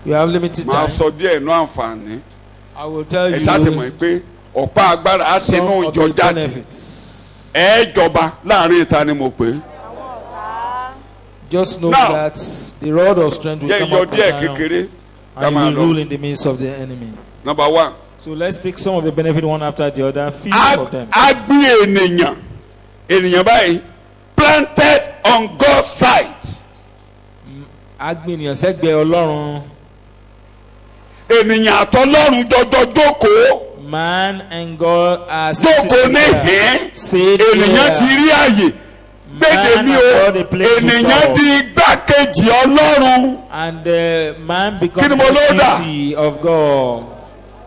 We have limited time. Màá sọ díẹ̀ inú àǹfààní. I will tell you. Ẹ ṣáà ti mọ̀ pé ọ̀pá agbára á tinú ìjọ jáde. Ẹ jọba láàrin ìta ni mo pè é. Just know Now, that the rod of strength will yẹ come yọ upon díẹ̀ Zion, kékeré ká and máa he will rule lọ. in the midst of the enemy. Number 1. So let's take some of the benefit one after the other. Few of them. A gbé ènìyàn báyìí planted on God's side. Agbènìyàn sẹ́gbẹ̀ẹ́ Ọlọ́run. Ènìyàn àtọlọ́run jọjọ jókòó. Man and God are Jókòó ní hẹ́n. Ènìyàn ti rí àyè. Gbèdé mi o. Ènìyàn di igbákejì Ọlọ́run. And man becomes Kí ni mo ló dà? the of God.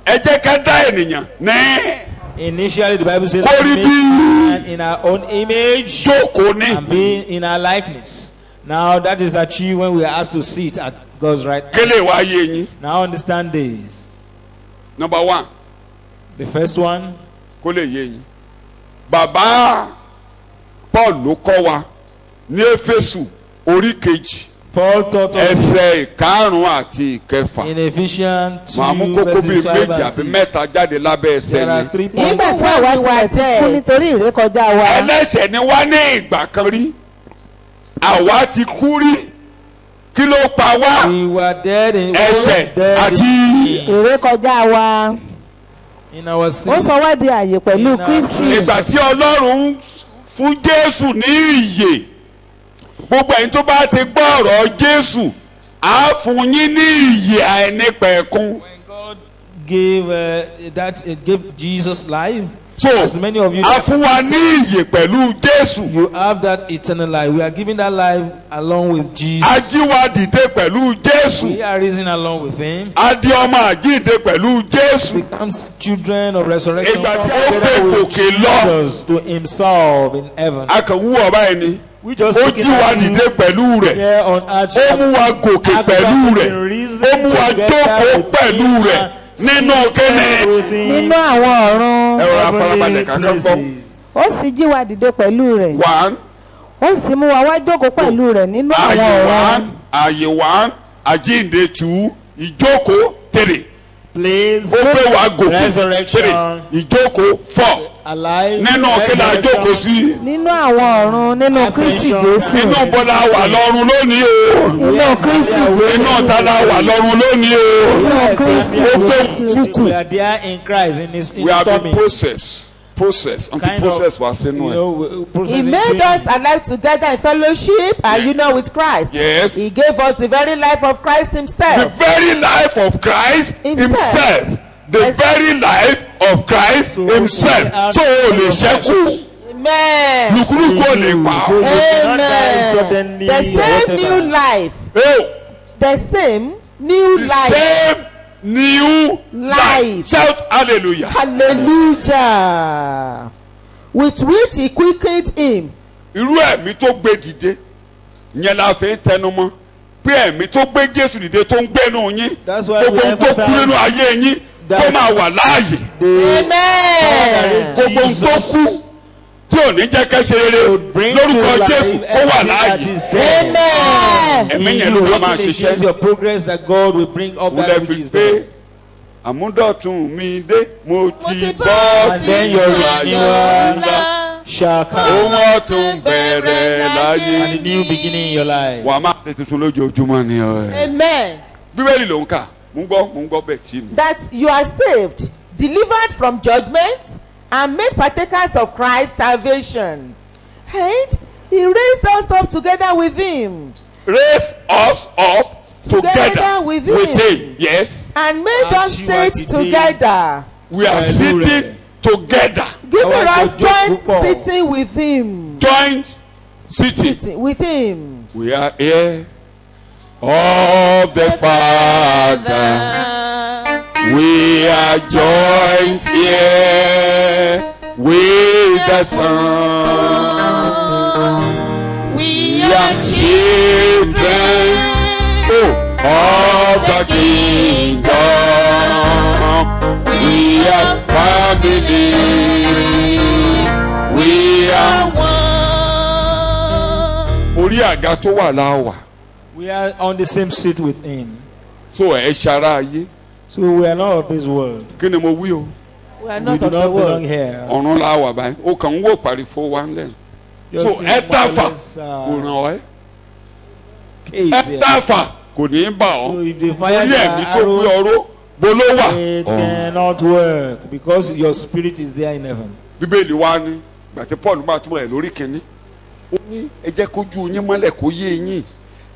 Ẹ jẹ́ ká dá ènìyàn ní. Initially, the Bible says, Kó rí "Make bí man in our own image jókòó ní. and be in our likeness." Now that is achieved when we are asked to sit at God's right hand. Kélé wá yé yín. Now understand this. Number 1. The first one, Kó lè yé yín. Bàbá Paul ló kọ́ wa ní Éfésù orí kejì. Paul taught us Ẹsẹ̀ ìkarùn-ún àti ìkẹfà. in Ephesians 2 Màá mú kókó bíi verses 5 méjì and àbí 6. mẹ́ta jáde lábẹ́ ẹsẹ̀ There are yẹn. 3 points. nígbà tí àwa tilẹ̀ ti kú nítorí ìrékọjá wa Ẹlẹ́ṣẹ̀ ni wá ní ìgbà kan rí. Àwa ti kú rí. Kí ló pa wá? We were dead in Ẹ̀ṣẹ̀ dead àti ìrékọjá wa in our ó sin. sọ wá di àyè pẹ̀lú Kristi ìgbà tí Ọlọ́run fún Jésù ní ìyè. Gbogbo ẹ̀yin tó bá ti gbọ́ ọ̀rọ̀ Jésù á fún yín ní ìyè àìnípẹ̀kun. When God gave gave Jesus life, So as many of you a fún wa ní ìyè pẹ̀lú Jésù. you have that eternal life. We are giving that life along with Jesus. A jí wa dìde pẹ̀lú Jésù. We are risen along with Him. A di ọmọ àjíǹde pẹ̀lú Jésù. Becomes children of resurrection. Ìgbà tí Come ó together gbé with gòkè lọ. Jesus to Himself in heaven. A kàn wú ọba ẹni. We just Ó taking jí wa that dìde pẹ̀lú rẹ̀. here on earth. Ó mú wa gòkè pẹ̀lú rẹ̀. Ó mú wa jókòó pẹ̀lú rẹ̀ nínú kíni. nínú àwọn ọ̀run Ẹ rọra farabalẹ̀ kankan gbọ́. ó sì jí wa dìde pẹ̀lú rẹ̀ 1. ó sì mú wa wá jókòó pẹ̀lú rẹ̀ nínú àwọn Ààyè ọ̀run 1. Ààyè 1. Àjíǹde 2. Ìjókòó 3. Place, Ó gbé wa gòkè 3. resurrection, Ìjókòó 4. alive, Nínú kí la jókòó sí. nínú àwọn ọ̀run nínú Kristi Jésù Nínú bọ́lá wà lọ́run lónìí o. nínú Kristi Jésù Nínú tala wà lọ́run lónìí o. nínú Kristi Ó gbé Jésù fúkù. we are there in Christ in His We have been tummy. process until Kind process of, was sínú ẹ̀. we He processing made change. us alive together in fellowship and union with Christ. Yes. He gave us the very life of Christ The Himself. very life of Christ himself. The very life of Christ himself. So o lè ṣẹ́kù. Amen. Lùkúlùkù ò lè pa So ọ́. you cannot die Amen. suddenly The or same whatever. new life. Oh, The same new the life. same new life. Life. Shout hallelujah. Hallelujah. With which He quickened him. Irú ẹ̀mí tó gbé dìde yẹn la fi ń tẹnumọ́ pé ẹ̀mí tó gbé Jésù dìde tó ń gbénu yín That's why gbogbo we ohun tó kú emphasize nínú ayé yín kó máa wà láàyè. Amen. Gbogbo ohun tó kú tí ò ní jẹ́ kẹ́ ṣe rere bring to lórúkọ life Jésù ó wà everything that láàyè. is dead. Amen. Ẹ̀mí yẹn You ló máa working ṣiṣẹ́. against your progress that God will bring up Mo lè that fi which is pé dead. àmúdọ̀tún mi dé mo ti ti bọ́ And sí then your ayọ̀ renewal ńlá. shall come. Ohun ọ̀tun bẹ̀rẹ̀ láyé. And a new beginning in your life. Wà á máa ṣe tuntun lójoojúmọ́ ni ọ̀rẹ́. Amen. Bíbélì ló ń kà mo ń gbọ́ bẹ́ẹ̀ tí mi. That you are saved, delivered from judgment, and made partakers of Christ's salvation. And He raised us up together with Him, Raise us up together with with him. him. Yes. and made us As you are sit today. together, We are Hallelujah. sitting together. giving Our us joint joint púpọ̀. sitting with Him. Joint sitting. Sitting with Him. We are here of the Father. We are joined here with the Son. We are children of the kingdom. We are family. We are one. Orí àga tó wà láwà. We are on the same seat with Him. So ẹ ṣara ayé. So we are not of this world. Kí ni mo wí o? We are We not do of the not belong world. here. Ọ̀run la wà báyìí. O kàn ń wò pàrífò wa ń lẹ̀. Just So see ẹ more or tàfà less, kò ràn ọ́ ẹ́. case ẹ here. dáfà kò ní í bà ọ́ So if they fire orí the ẹ̀mí tó gbé arrow, ọró bó ló wà. it cannot work because your spirit is there in heaven. Bíbélì wa ní gbàtí Paul máa túmọ̀ ẹ̀ lórí kínní ó ní ẹ jẹ́ kójú yín mọ́lẹ̀ kó yé yín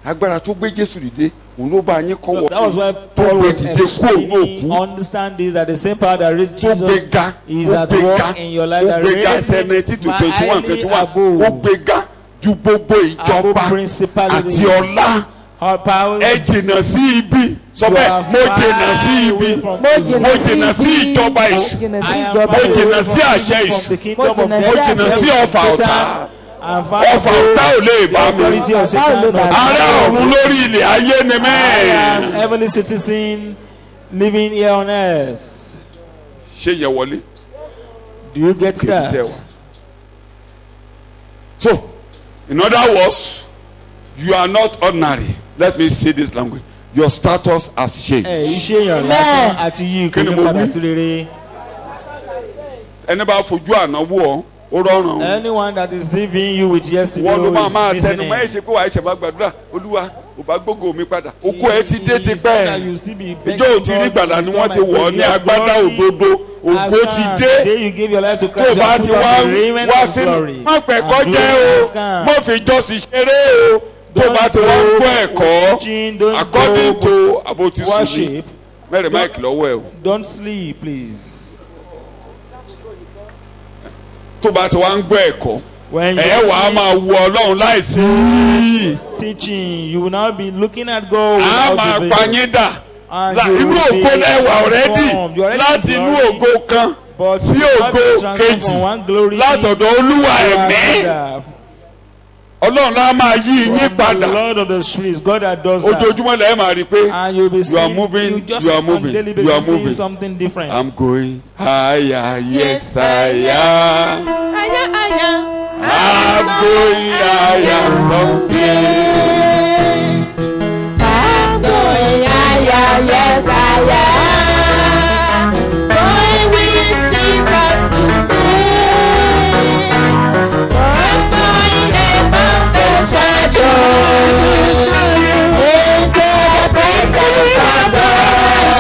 agbára tó gbé Jésù dìde òun ló bá yín So kọ́wọ́ that was why tó Paul gbé was dìde kúrò ní explaining, òkú understand this, that the same power that raised tó gbé Jesus ga is ó at gbé ga work in your life ó that gbé ga raised him 17 to 21 highly 21 ó above gbé ga ju gbogbo ìjọba principalities. àti ọlá. all powers. Ẹ jìnnà sí ibi sọ bẹ́ẹ̀ mo jìnnà sí ibi mo mo jìnnà sí ìjọba èṣù jìnnà sí I am ìjọba mo far èṣù. jìnnà away sí àṣẹ from èṣù the kingdom of Mo jìnnà mo sí God. jìnnà sí ọfà ọ̀tá I'm far ọfà away ọ̀tá ò lè the bá mi authority of Ọ̀tá ò lè Satan. bá mi. ará ọ̀run lórí ilẹ̀ ayé ni I am mẹ́ẹ̀. heavenly citizen living here on earth. Ṣé yẹ wọlé Do you get kébí tẹ that? wá. So in other words you are not ordinary. Let me say this language. Your status has changed. Iṣẹ́ èèyàn lásán àti yìí kò Kí ni ní mo padà wí? sí rere. Ẹni bá fojú àná wò ọ́ ó rọrùn. Anyone that is leaving you with yesterday Wọ́n ló máa is tẹnu mọ́ ẹ̀ ṣe pé wàá ṣe máa gbàdúrà Olúwa ò bá gbógo mi padà. Okú ẹ ti dé tipẹ́. Ìjọ ò ti rí ìgbàlà ni wọ́n ti wọ̀ ọ́ ní agbádá òdodo. Ògo ti dé. Tó o bá ti wá sínú. Má pẹ̀kọ́ jẹ́ o. Má fi jọ́sìn ṣeré o. Tó o bá ti wá ń gbọ́ ẹ̀kọ́. According to abotisuni. worship. Mẹ́rin máìkì lọ́wọ́ ẹ̀ o. Don't sleep, please. Tó o bá ti wá ń gbọ́ ẹ̀kọ́. When you Ẹ wàá máa wo Ọlọ́run láìsí. teaching, you will now be looking at God A without máa the pa veil. yín dà. And La- you Inú will be ògo lẹ́wà ọ̀rẹ́dì transformed. You already láti inú glory, ògo kan but sí you have ògo been transformed kejì from one glory látọ̀dọ̀ Olúwa to ẹ̀mí. another. Ọlọ́run lá máa yí yín From the padà. Lord of the spirits, God that does that. Ojoojúmọ́ lẹ́yìn máa rí i pé And you'll be seeing, moving, you just you are on moving, daily you are basis seeing moving. something different. I'm going higher, yes I am. Aya, aya. I'm going higher someday. I'm going higher, yes I am. Going with Jesus to stay. I'm going above the shadow into the presence of God,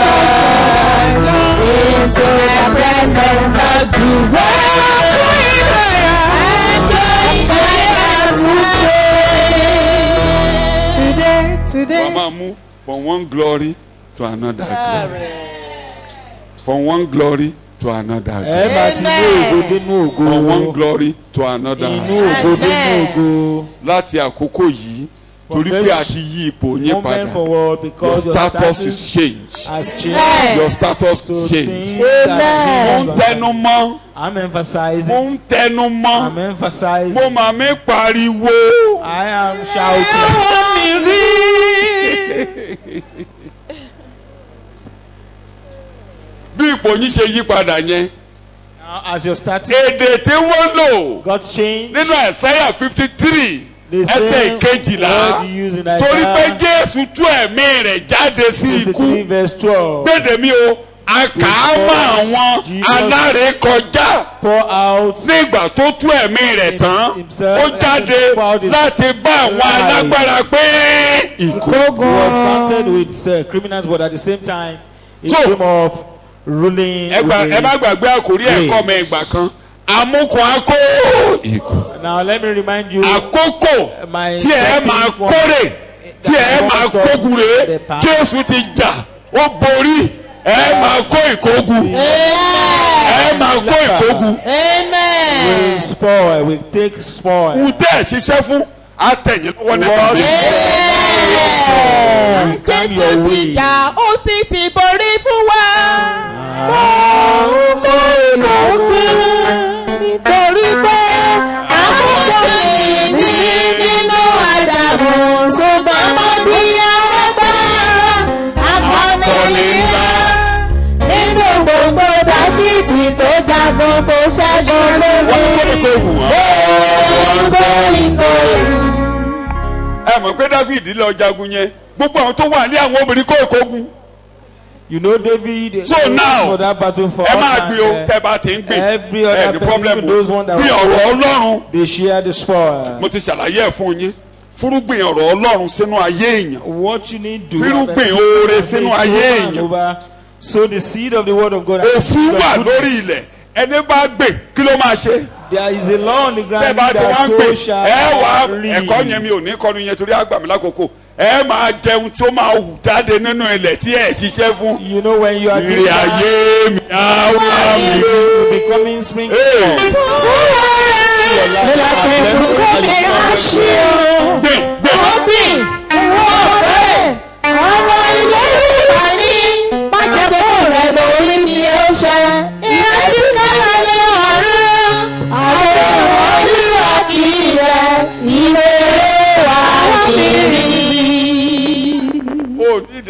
into the presence of Jesus. I'm going higher to stay. Today. Wọ́n máa mú from one glory to another glory. From one glory to another Ẹ glory. máa ti ní ògo dínú From one ògo. glory to another. Inú ògo dínú ògo. Láti àkókò yìí torí pé a ti yí ipò yín Movement padà. forward Your because your status is status changed. has changed. Your status So is things changed. that Mo ń change. tẹnu mọ́. I'm Mo emphasizing. ń tẹnu I'm mọ́. emphasizing. Mo máa mi pariwo. I am shouting. Bí ipò yín ṣe yí padà yẹn. Now, as you're starting, Èdè tí wọ́n lò God changed. nínú Àìsáyà 53 The ẹsẹ̀ same kejìlá. word you use in Torí pé Isaiah Jésù tú ẹ̀mí rẹ̀ jáde sí 53 ikú. verse 12. Gbèdè mi o, a kà á mọ́ àwọn alárékọjá. Pour out Nígbà tó tú ẹ̀mí rẹ̀ tán, himself ó jáde láti bá àwọn alágbára pé He was counted with criminals, but at the same time, he So, came of ruling. ẹ má with gbàgbé àkórí ẹ̀kọ́ mi ìgbà kan. Amúkun akó ikú. Now let me remind you, Àkókò my tí ẹ máa kórè tí ẹ máa kógun rè Jésù ti jà ó borí ẹ máa kó ìkógun ẹ máa kó ìkógun. will spoil, will take spoil. Ń tẹ́ ẹ̀ ṣiṣẹ́ fún àtẹ̀yìn lọ́wọ́ nípa What mi. will come your Jésù way? ti jà ó sì ti borí fún wa. Nítorí pé àkókò ìní nínú Ádámù ṣùgbọ́n mo bí alágbára akọni ńlá nínú gbogbo Dáfídì tó jagun tó ṣẹ́gun lórí gbogbo. Ẹ mọ̀ pé Dáfídì lọ jagun yẹn gbogbo àwọn tó wà ní àwọn obìnrin kó ìkógun. You know David. So now, for that battle for ẹ máa us, gbé o tẹ́ bá ti ń gbé every ẹ other ní person, problem even those ones that bí ọ̀rọ̀ Ọlọ́run they share the spoil. mo ti ṣàlàyé ẹ̀ fún yín fúrúgbìn ọ̀rọ̀ Ọlọ́run sínú ayé èèyàn. What you need to fúrúgbìn oore sínú ayé èèyàn. So the seed of the word of God. Òfin wà lórí ilẹ̀ ẹni bá gbè kí ló máa ṣe. There is a law on the ground. Tẹ́ bá ti wá ń gbè ẹ wá ẹ̀kọ́ yẹn mi ò ní kọ́nu yẹn torí àgbà mi lákòókò. Ẹ máa jẹun tí ó máa hù jáde nínú ilẹ̀ tí ẹ ṣiṣẹ́ fún. You know when you are ìrìn ayé mi á wá mi. Becoming spring.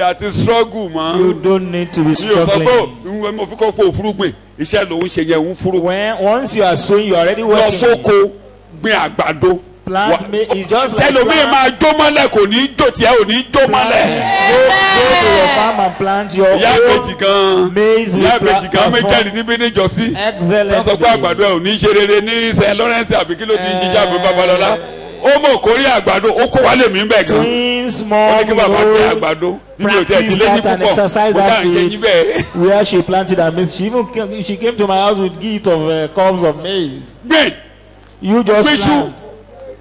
Àti struggle mọ́. You don't need to be struggling. Mo fi kọ́ pé òfurufú iṣẹ́ lòun ṣe yẹ òun furu. Once you are sowing, you are already working. Lọ sóko gbin àgbàdo. Plant me is just like. Tẹlomi máa jó mọ́lẹ̀ kò ní jó tiẹ̀ ò ní jó mọ́lẹ̀. Go to your farm and plant your ìyá ìbejì gan. maize with ìyá ìbejì gan méjèèjì níbi níjọ́sí. excellent. wọ́n sọ pé àgbàdo ẹ̀ ò ní ṣe rere ní St. Lawrence àbí kí ló ti ń ṣiṣẹ́ àbí Babalọ́lá. Ó mọ̀ kórè àgbàdo ó kó wálé mi bẹ́ẹ̀ gan. Small, ó ní kí bàbá gbé àgbàdo. Practice that and exercise that faith where she planted her maize. She came to my house with gift of cups of maize. You just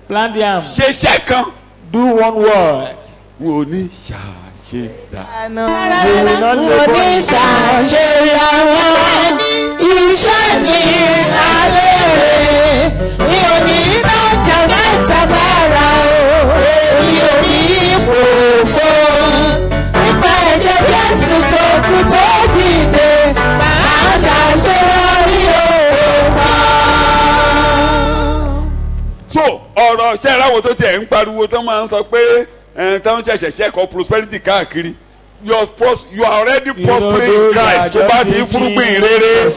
plant yam. Ṣe kan. Do one word. Wo ni ṣàṣe dá. You will not let go. Ṣàṣe àwọn iṣẹ́ ní alẹ́ rẹ̀. Mi ò ní rájà mẹ́ta bára o. Mi ò ní kòkó. Nípa ẹ̀jẹ̀ Jésù tó kú tó dìde. Màá ṣàṣeyọrí òòsàn. So ọ̀rọ̀ ṣe ìráwọ̀ tó tiẹ̀ ń pariwo tó máa ń sọ pé tó ń ṣẹ̀ṣẹ̀ ṣẹ́kọ̀ọ́ prosperity káàkiri. You are already prospering in Christ. Tó bá ti fúrúgbìn rere.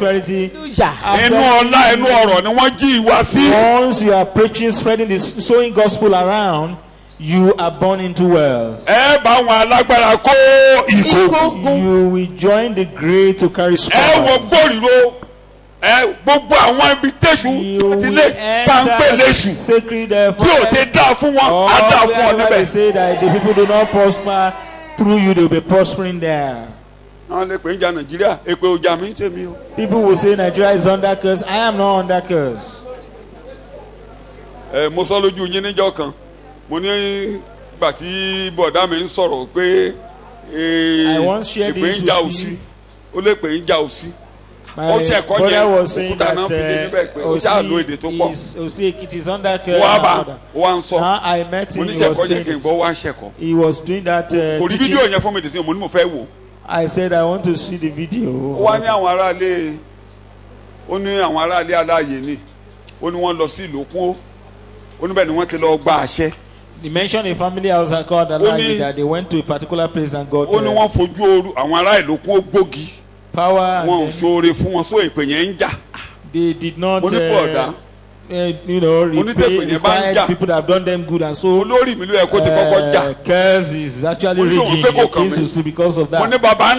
Inú ọlá inú ọ̀rọ̀ ni wọ́n jí ìwà sí. Once you are preaching, spreading the sowing gospel around, you are born into wealth. Ẹ bá àwọn alágbára kó ìkógun. You will join the great to carry spoil. Ẹ wọ gbòòrò. Gbogbo àwọn ibi tẹ̀sù ti lé tàǹpẹ̀ lẹ́sù tí ò ti dá fún wọn á dá fún ọ níbẹ̀. They say that the people do not prosper through you, they will be prospering there. Àwọn lè pè ń jà Nàìjíríà èpè ọjà mi ń tèmi o. People will say Nigeria is under curse. I am not under curse. Mo sọ lójú yín níjọ́ kan mo ní ìgbà tí bọ̀dá mi ń sọ̀rọ̀ pé èpè ń jà òsì ó lè pè ń jà òsì. My brother was saying that it is under care. Now I met him. He was doing that. I said I want to see the video. He mentioned a family house called Alaye that they went to a particular place and got power. They did not repay people that have done them good, and so curse is actually raging against you because of that. But I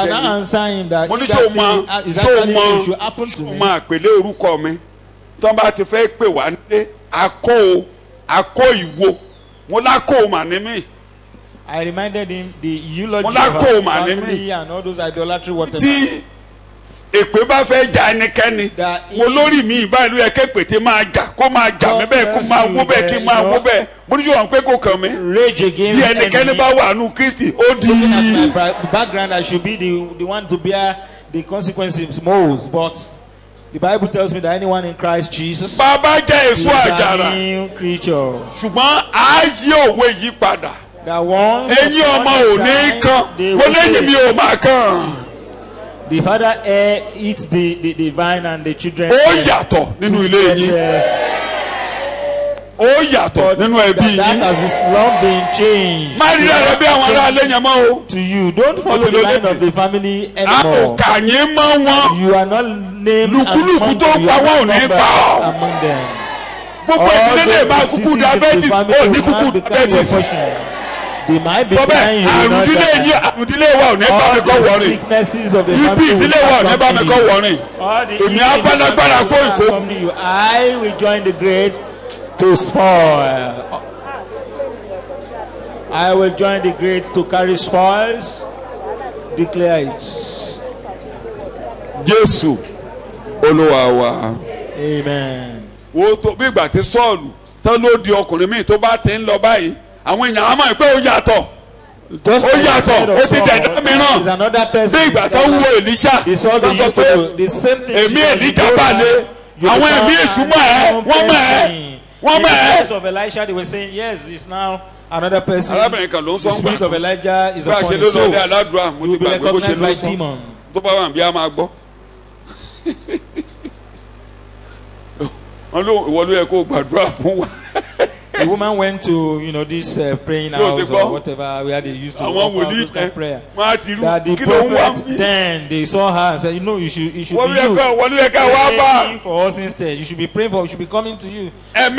now answer him that that is actually it should happen to me. I reminded him the eulogy of our family and all those idolatry whatever. Èpè bá fẹ́ jà ẹnikẹ́ni mo lórí mi ìbáyìí ló yẹ kéèpè tí máa jà kó máa jà mí bẹ́ẹ̀ kó máa wó bẹ́ẹ̀ kí máa wó bẹ́ẹ̀ mo ní sọ pé kò kàn mí bí ẹnikẹ́ni bá wà nù Kristi ó di. The background I should be the one to bear the consequences most, but the Bible tells me that anyone in Christ Jesus bàbá jẹ́ èso àjàrà ṣùgbọ́n a yí òwe yí padà ẹ̀yin ọmọ ò ní kàn mo lẹ́yìn mi ò máa kàn. The father eats the vine and the children. Ó yàtọ̀ nínú ilé yín. Ó yàtọ̀ nínú ẹbí yín. That has long been changed. Má rí rẹ̀ bí àwọn ará ilé yẹn mọ́ o. To you, don't follow the line of the family anymore. A kò kà yín mọ́ wọn. You are not named lùkúlùkù tó pa wọn ò ní pa ọ́. Among them. Gbogbo ìdílé lè máa kúkú diabetes ó ní kúkú diabetes. They might be crying, you know, àrùndílé wa ò ní bá mi kọ́ wọrin ibi ìdílé wa ò ní bá mi kọ́ wọrin èmi abálágbára kó ìkó. I will join the great to spoil. I will join the great to carry spoils. Declare it. Jésù Olúwa wa. Amen. Wo tó bí ìgbà tí Sọ́ọ̀lù tán ló di ọkùnrin míì tó bá ti ń lọ báyìí àwọn èèyàn á mọ̀ pé ó yàtọ̀. Ó yàtọ̀ ó ti dẹ̀dá mìíràn. Bí ìgbà tó wúwo Èlíṣà tó sọ pé èmi Èlíjà balẹ̀ àwọn ẹ̀mí èṣù mọ̀ ẹ́ wọ́n mọ̀ ẹ́ wọ́n mọ̀ ẹ́. In the case of Elisha, they were saying, yes, it's now another person. The spirit of Elijah is upon him. So, you will be recognized by demon. Tó bá wà bí a máa gbọ́. Ìwọ ló yẹ kó gbàdúrà fún wa. The woman went to, this praying house or whatever where they used to offer those kind of prayer. That the prophets then they saw her and said, you should be you praying for us instead. You should be praying for. We should be coming to you. They are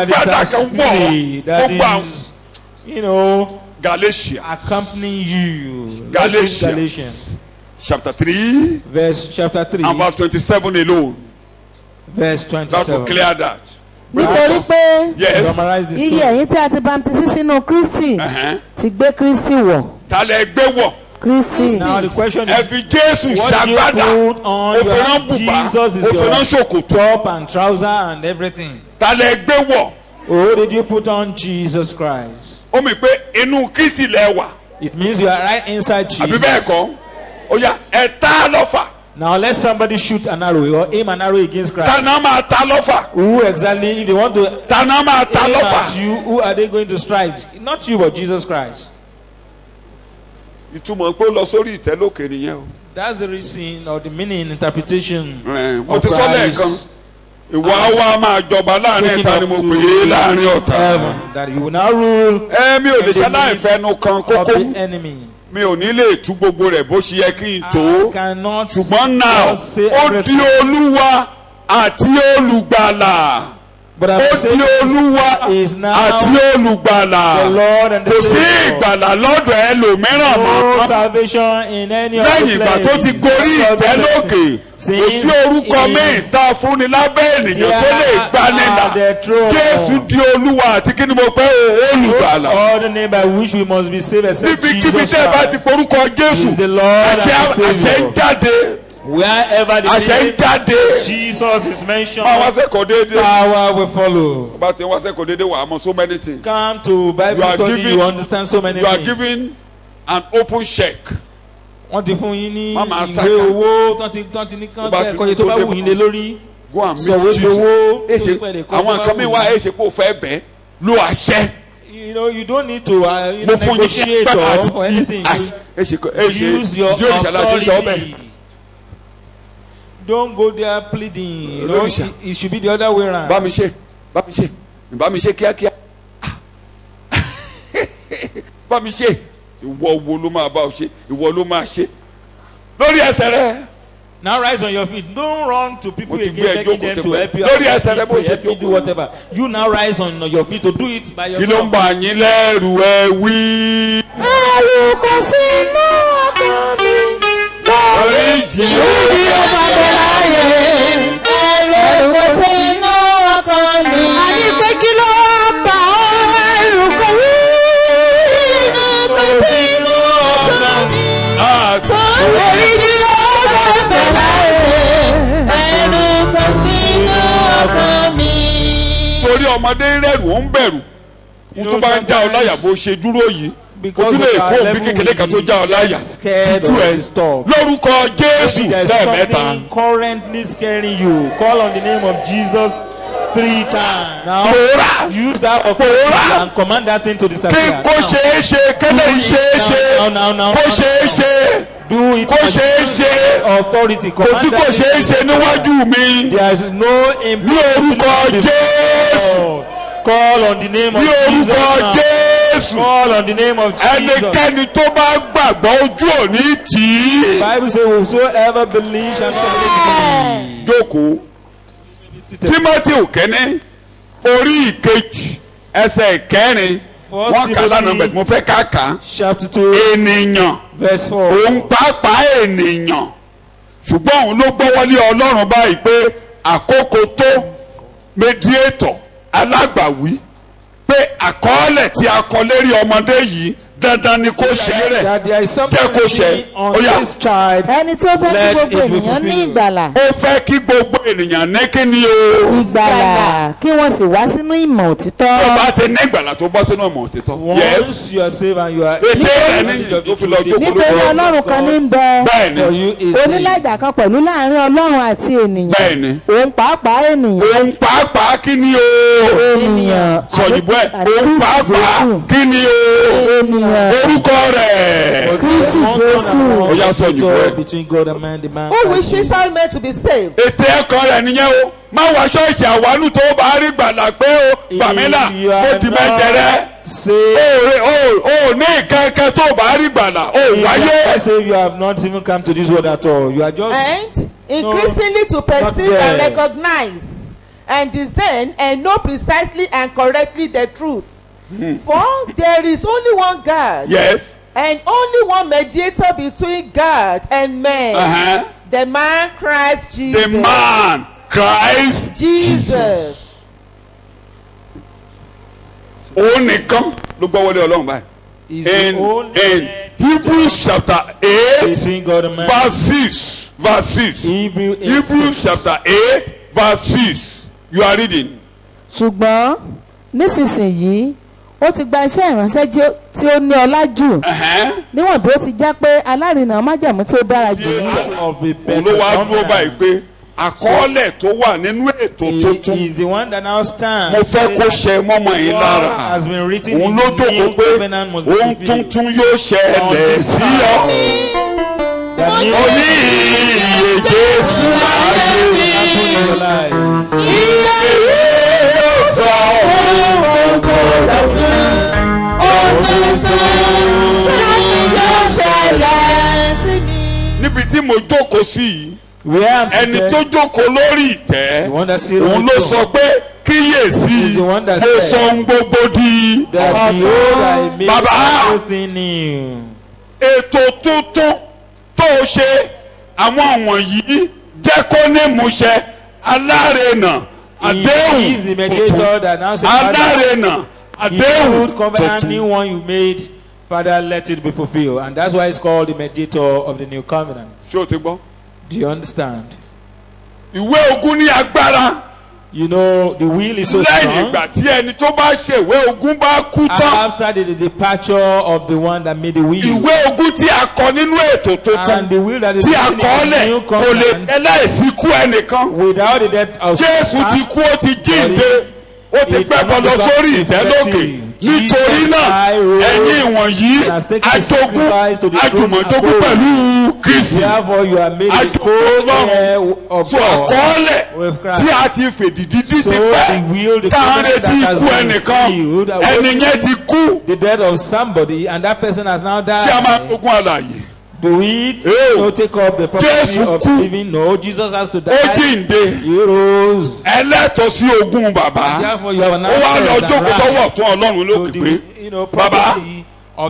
the spirit that is, Galatians. accompanying you. Galatians. Chapter 3. Chapter 3. And verse 27 alone. Verse 27. That will clear that. Nítorí pé iye ẹ̀yin tí a ti baptisi sínú Kristi ti gbé Kristi wọ̀. Ta lẹ gbé wọ̀. Kristi. Now the question is, ẹ fi Jésù ṣàgbádà òfìrán bùbá òfìrán ṣòkòtò. Top and trouser and everything. Ta lẹ gbé wọ̀. Or did you put on Jesus Christ? Ó mì pé inú Kristi lẹ wà. It means you are right inside Jesus. Àbí bẹ́ẹ̀ kọ́ ó yá ẹ tá lọ́fà. Now let somebody shoot an arrow or aim an arrow against Christ. Tana máa ta lọ́fà. Who exactly, if they want to Tana máa ta aim lọ́fà. at you, who are they going to strike? Not you, but Jesus Christ. Ìtumọ̀ pé ó lọ sórí ìtẹ́ lókè nìyẹn o. That's the reason or the meaning, interpretation Mo of ti sọ lẹ́ẹ̀kan. Christ. Ìwà wa máa jọba láàrin ẹ̀ta ni mo pè é láàrin ọ̀tá. That you will now rule. Mi ò lè ṣe aláìfẹnu kan of kókó. the enemy. Mi ò ní lè tú gbogbo rẹ̀ bó ṣe yẹ kí n tó. I cannot Ṣùgbọ́n náà just say ó di everything. Olúwa àti olùgbàlà. But Ó I'm di saying Olúwa is now àti olùgbàlà. the Lord and the Kò sí Savior. ìgbàlà lọ́dọ̀ ẹlòmíràn No mọ́. salvation in any other Lẹ́yìn ìgbà tó ti gorí ìtẹ́ lókè, kò sí orúkọ míì tá a fúnni lábẹ́ ènìyàn tó lè gbanilà. Jésù di Olúwa àti kí ni mo pẹ́ olùgbàlà. All the name by which we must be saved except Níbikíbi Jesus tẹ́ ẹ bá ti Christ. porúkọ Jésù, Is the Lord and the àṣẹ ń Savior. jáde. Wherever the Àṣẹ ń name jáde. Jesus is mentioned, Máa wá sẹ́kọ̀ọ́ déédéé. power will follow. Bá ti wá sẹ́kọ̀ọ́ déédéé wà á mọ̀ so many things. Come to Bible You are study, giving- you understand so many You are things. given an open check. Wọ́n ti fún yín ní Mama ìwé Saka. owó tán ti ní kán Tó bá kẹ́kọ̀ọ́ yìí tó bá tó wù yín lé lórí. Go and Sọ̀wé meet Jesus. gbowó tó Èsè pẹ̀lẹ́ kọ́ àwọn nǹkan mi wá èsè pé o fẹ́ bẹ́ẹ̀ lo àṣẹ. You don't need to Mo fún yín negotiate or for anything. Use Use your authority. Don't go there pleading. It should be the other way around. Bá mi ṣe kíákíá. Bá mi ṣe ìwọ wo ló máa bá ọ ṣe ìwọ ló máa ṣe lórí ẹsẹ̀ rẹ. Now rise on your feet. Don't run to people Mo ti again gbé begging ẹjọ́ them kò to tẹ́ help you. lórí ẹsẹ̀ rẹ bó ṣe Help you do whatever. You now rise on your feet to do it by Kí ló ń yourself. bà yín lẹ́rù ẹ wí. ẹ̀rù kò sí inú ọkàn mi. Oríjì Bí ó bá bẹ láyé, ẹ̀rù kò sí inú ọkàn mi. Àní pé kí ló wá bà ọ́ ẹ̀rù kò rí inú kò sí inú ọkàn mi. Oríjì ó bá bẹ láyé, ẹ̀rù kò sí inú ọkàn mi. torí ọmọdé rẹ̀rù ó ń bẹ̀rù n tó bá ń já ọ láyà bó ṣe dúró yìí o tún lè kó òbí kékeré kan tó já ọ láyà tú ẹ lórúkọ Jésù There is lẹ́ẹ̀mẹ́ta. something currently scaring you. Call on the name of Jesus 3 times. Now Pòórá. use that authority Pòórá. and command that thing to kí disappear. kó ṣeé ṣe kélé ṣeé ṣe Now. kó ṣeé ṣe Do it. kó ṣeé ṣe Authority. kò Command sí kò that ṣeé thing ṣe to níwájú mi There is no ní orúkọ Jésù Call on the name of ní Jesus orúkọ now. Jésù Call on the name of Jesus. ẹnikẹ́ni tó bá gbàgbọ́ ojú òní tì í. Bible says whosoever believes shall not be Jókòó Timothy kẹ́ni orí ìkejì ẹsẹ̀ ìkẹrin wọ́n kà lánàá bẹ̀rẹ̀ mo fẹ́ ká kà á. Chapter 2 Ènìyàn verse 4. òun pàápàá ènìyàn ṣùgbọ́n òun ló gbọ́wọ́lé Ọlọ́run báyìí pé àkókò tó mediator alágbàwí pé àkọọ́lẹ̀ tí a kọ lérí ọmọdé yìí dandan ni kó ṣe rẹ̀ jẹ́ kó ṣe ó yá. ẹni tí ó fẹ́ kí gbogbo ènìyàn ní ìgbàlà. ó fẹ́ kí gbogbo ènìyàn ní kí ni o. ìgbàlà kí wọ́n sì wá sínú ìmọ̀ òtítọ́. tó bá ti ní ìgbàlà tó bọ́ sínú ìmọ̀ òtítọ́. once you are saved and you are. ètè rẹ̀ ní tó fi lọ jókòó lórí. nítorí ọlọ́run kan ní ń bẹ. bẹ́ẹ̀ni. onílàjà kan pẹ̀lú láàrin ọlọ́run àti ènìyàn. bẹ́ẹ̀ni. òun pàápàá ènìyàn. òun pàápàá kí ni o. ènìyàn. sọ̀yìnbó ẹ̀ òun pàápàá kí ni o. ènìyàn. orúkọ rẹ̀. Kristi Jésù. ó yá sọ̀yìnbó ẹ̀. between God and man, the man. Who wishes all men to be saved? ètè ẹ̀kọ́ rẹ̀ nìyẹn o. má wá ṣọ́ọ̀ṣì àwánú tó bá rí gbàlà pé o gbàmílà ó di mẹ́jẹ rẹ̀. o ní kankan tó bá rí gbàlà o wáyé. Say you have not even come to this world at all. You are just. And increasingly to perceive and recognize and discern and know precisely and correctly the truth. For there is only one God. Yes. And only one mediator between God and man. The man Christ Jesus. The man Christ Jesus. Òun nìkan ló gbọ́ wọlé Ọlọ́run báyìí. In Hebrews chapter 8 verse 6. Hebrews chapter 8 verse 6. You are reading. ṣùgbọ́n nísinsìnyí ó ti gba iṣẹ́ ìránṣẹ́ tí ó ní ọlá jù níwọ̀n bí ó ti já pé alárinà májẹ̀mú tí ó dára jù ní. òun ló wá dúró báyìí pé àkọọ́lẹ̀ tó wà nínú ètò tuntun mo fẹ́ kó ṣe mọ́mọ́ yìí lára òun ló jókòó pé ohun tuntun yóò ṣẹlẹ̀ sí ọ. oní iye Jésù láàyè iye yóò sọ ohun kò dọ̀tun ohun tuntun yóò ṣẹlẹ̀ sí mi. níbi tí mo jókòó sí yìí ẹni tó jókòó lórí ìtẹ́ òun ló sọ pé kíyèsí mo sọ ohun gbogbo di ọ̀tun. bàbá ètò tuntun tó ṣe àwọn wọ̀nyí jẹ́ kó ní ìmúṣẹ alárinà àdéhùn tuntun alárinà àdéhùn tuntun. Father, let it be fulfilled, and that's why it's called the mediator of the new covenant. ṣé o ti gbọ́? Do you understand? ìwé ogun ní agbára. You know the will is so strong. strong. lẹ́yìn ìgbà tí ẹni tó bá ṣe ìwé ogun bá kú tán. After the departure of the one that made the will. ìwé ogun tí a kọ nínú ètò tuntun. And the will that is tí a kọ lẹ̀ kò lè ẹlẹ́sìn kú ẹnìkan. Without the death of Jésù ti kú ó ti jíǹde ó ti gbẹ́bọ̀ lọ sórí ìtẹ́ lókè. nítorí náà ẹ̀yin ìwọ̀nyí ajogun àjùmọ̀jogún pẹ̀lú Kristi ajogun Ọlọ́run tó àkọọ́lẹ̀ tí a ti fèdìdí ti pẹ́ káàárẹ̀ tí ikú ẹnìkan ẹni yẹn ti kú. The death of somebody and that person has now died. Tí a máa jogún àlàyé. Do it? No, take up the property of the living. No, Jesus has to die. Ó jíǹde. He rose. Ẹlẹ́tọ̀ọ́ sí ogún bàbá. Therefore, you have an ó wá lọ jókòó sọ́wọ́ ọ̀tún Ọlọ́run lókè pé bàbá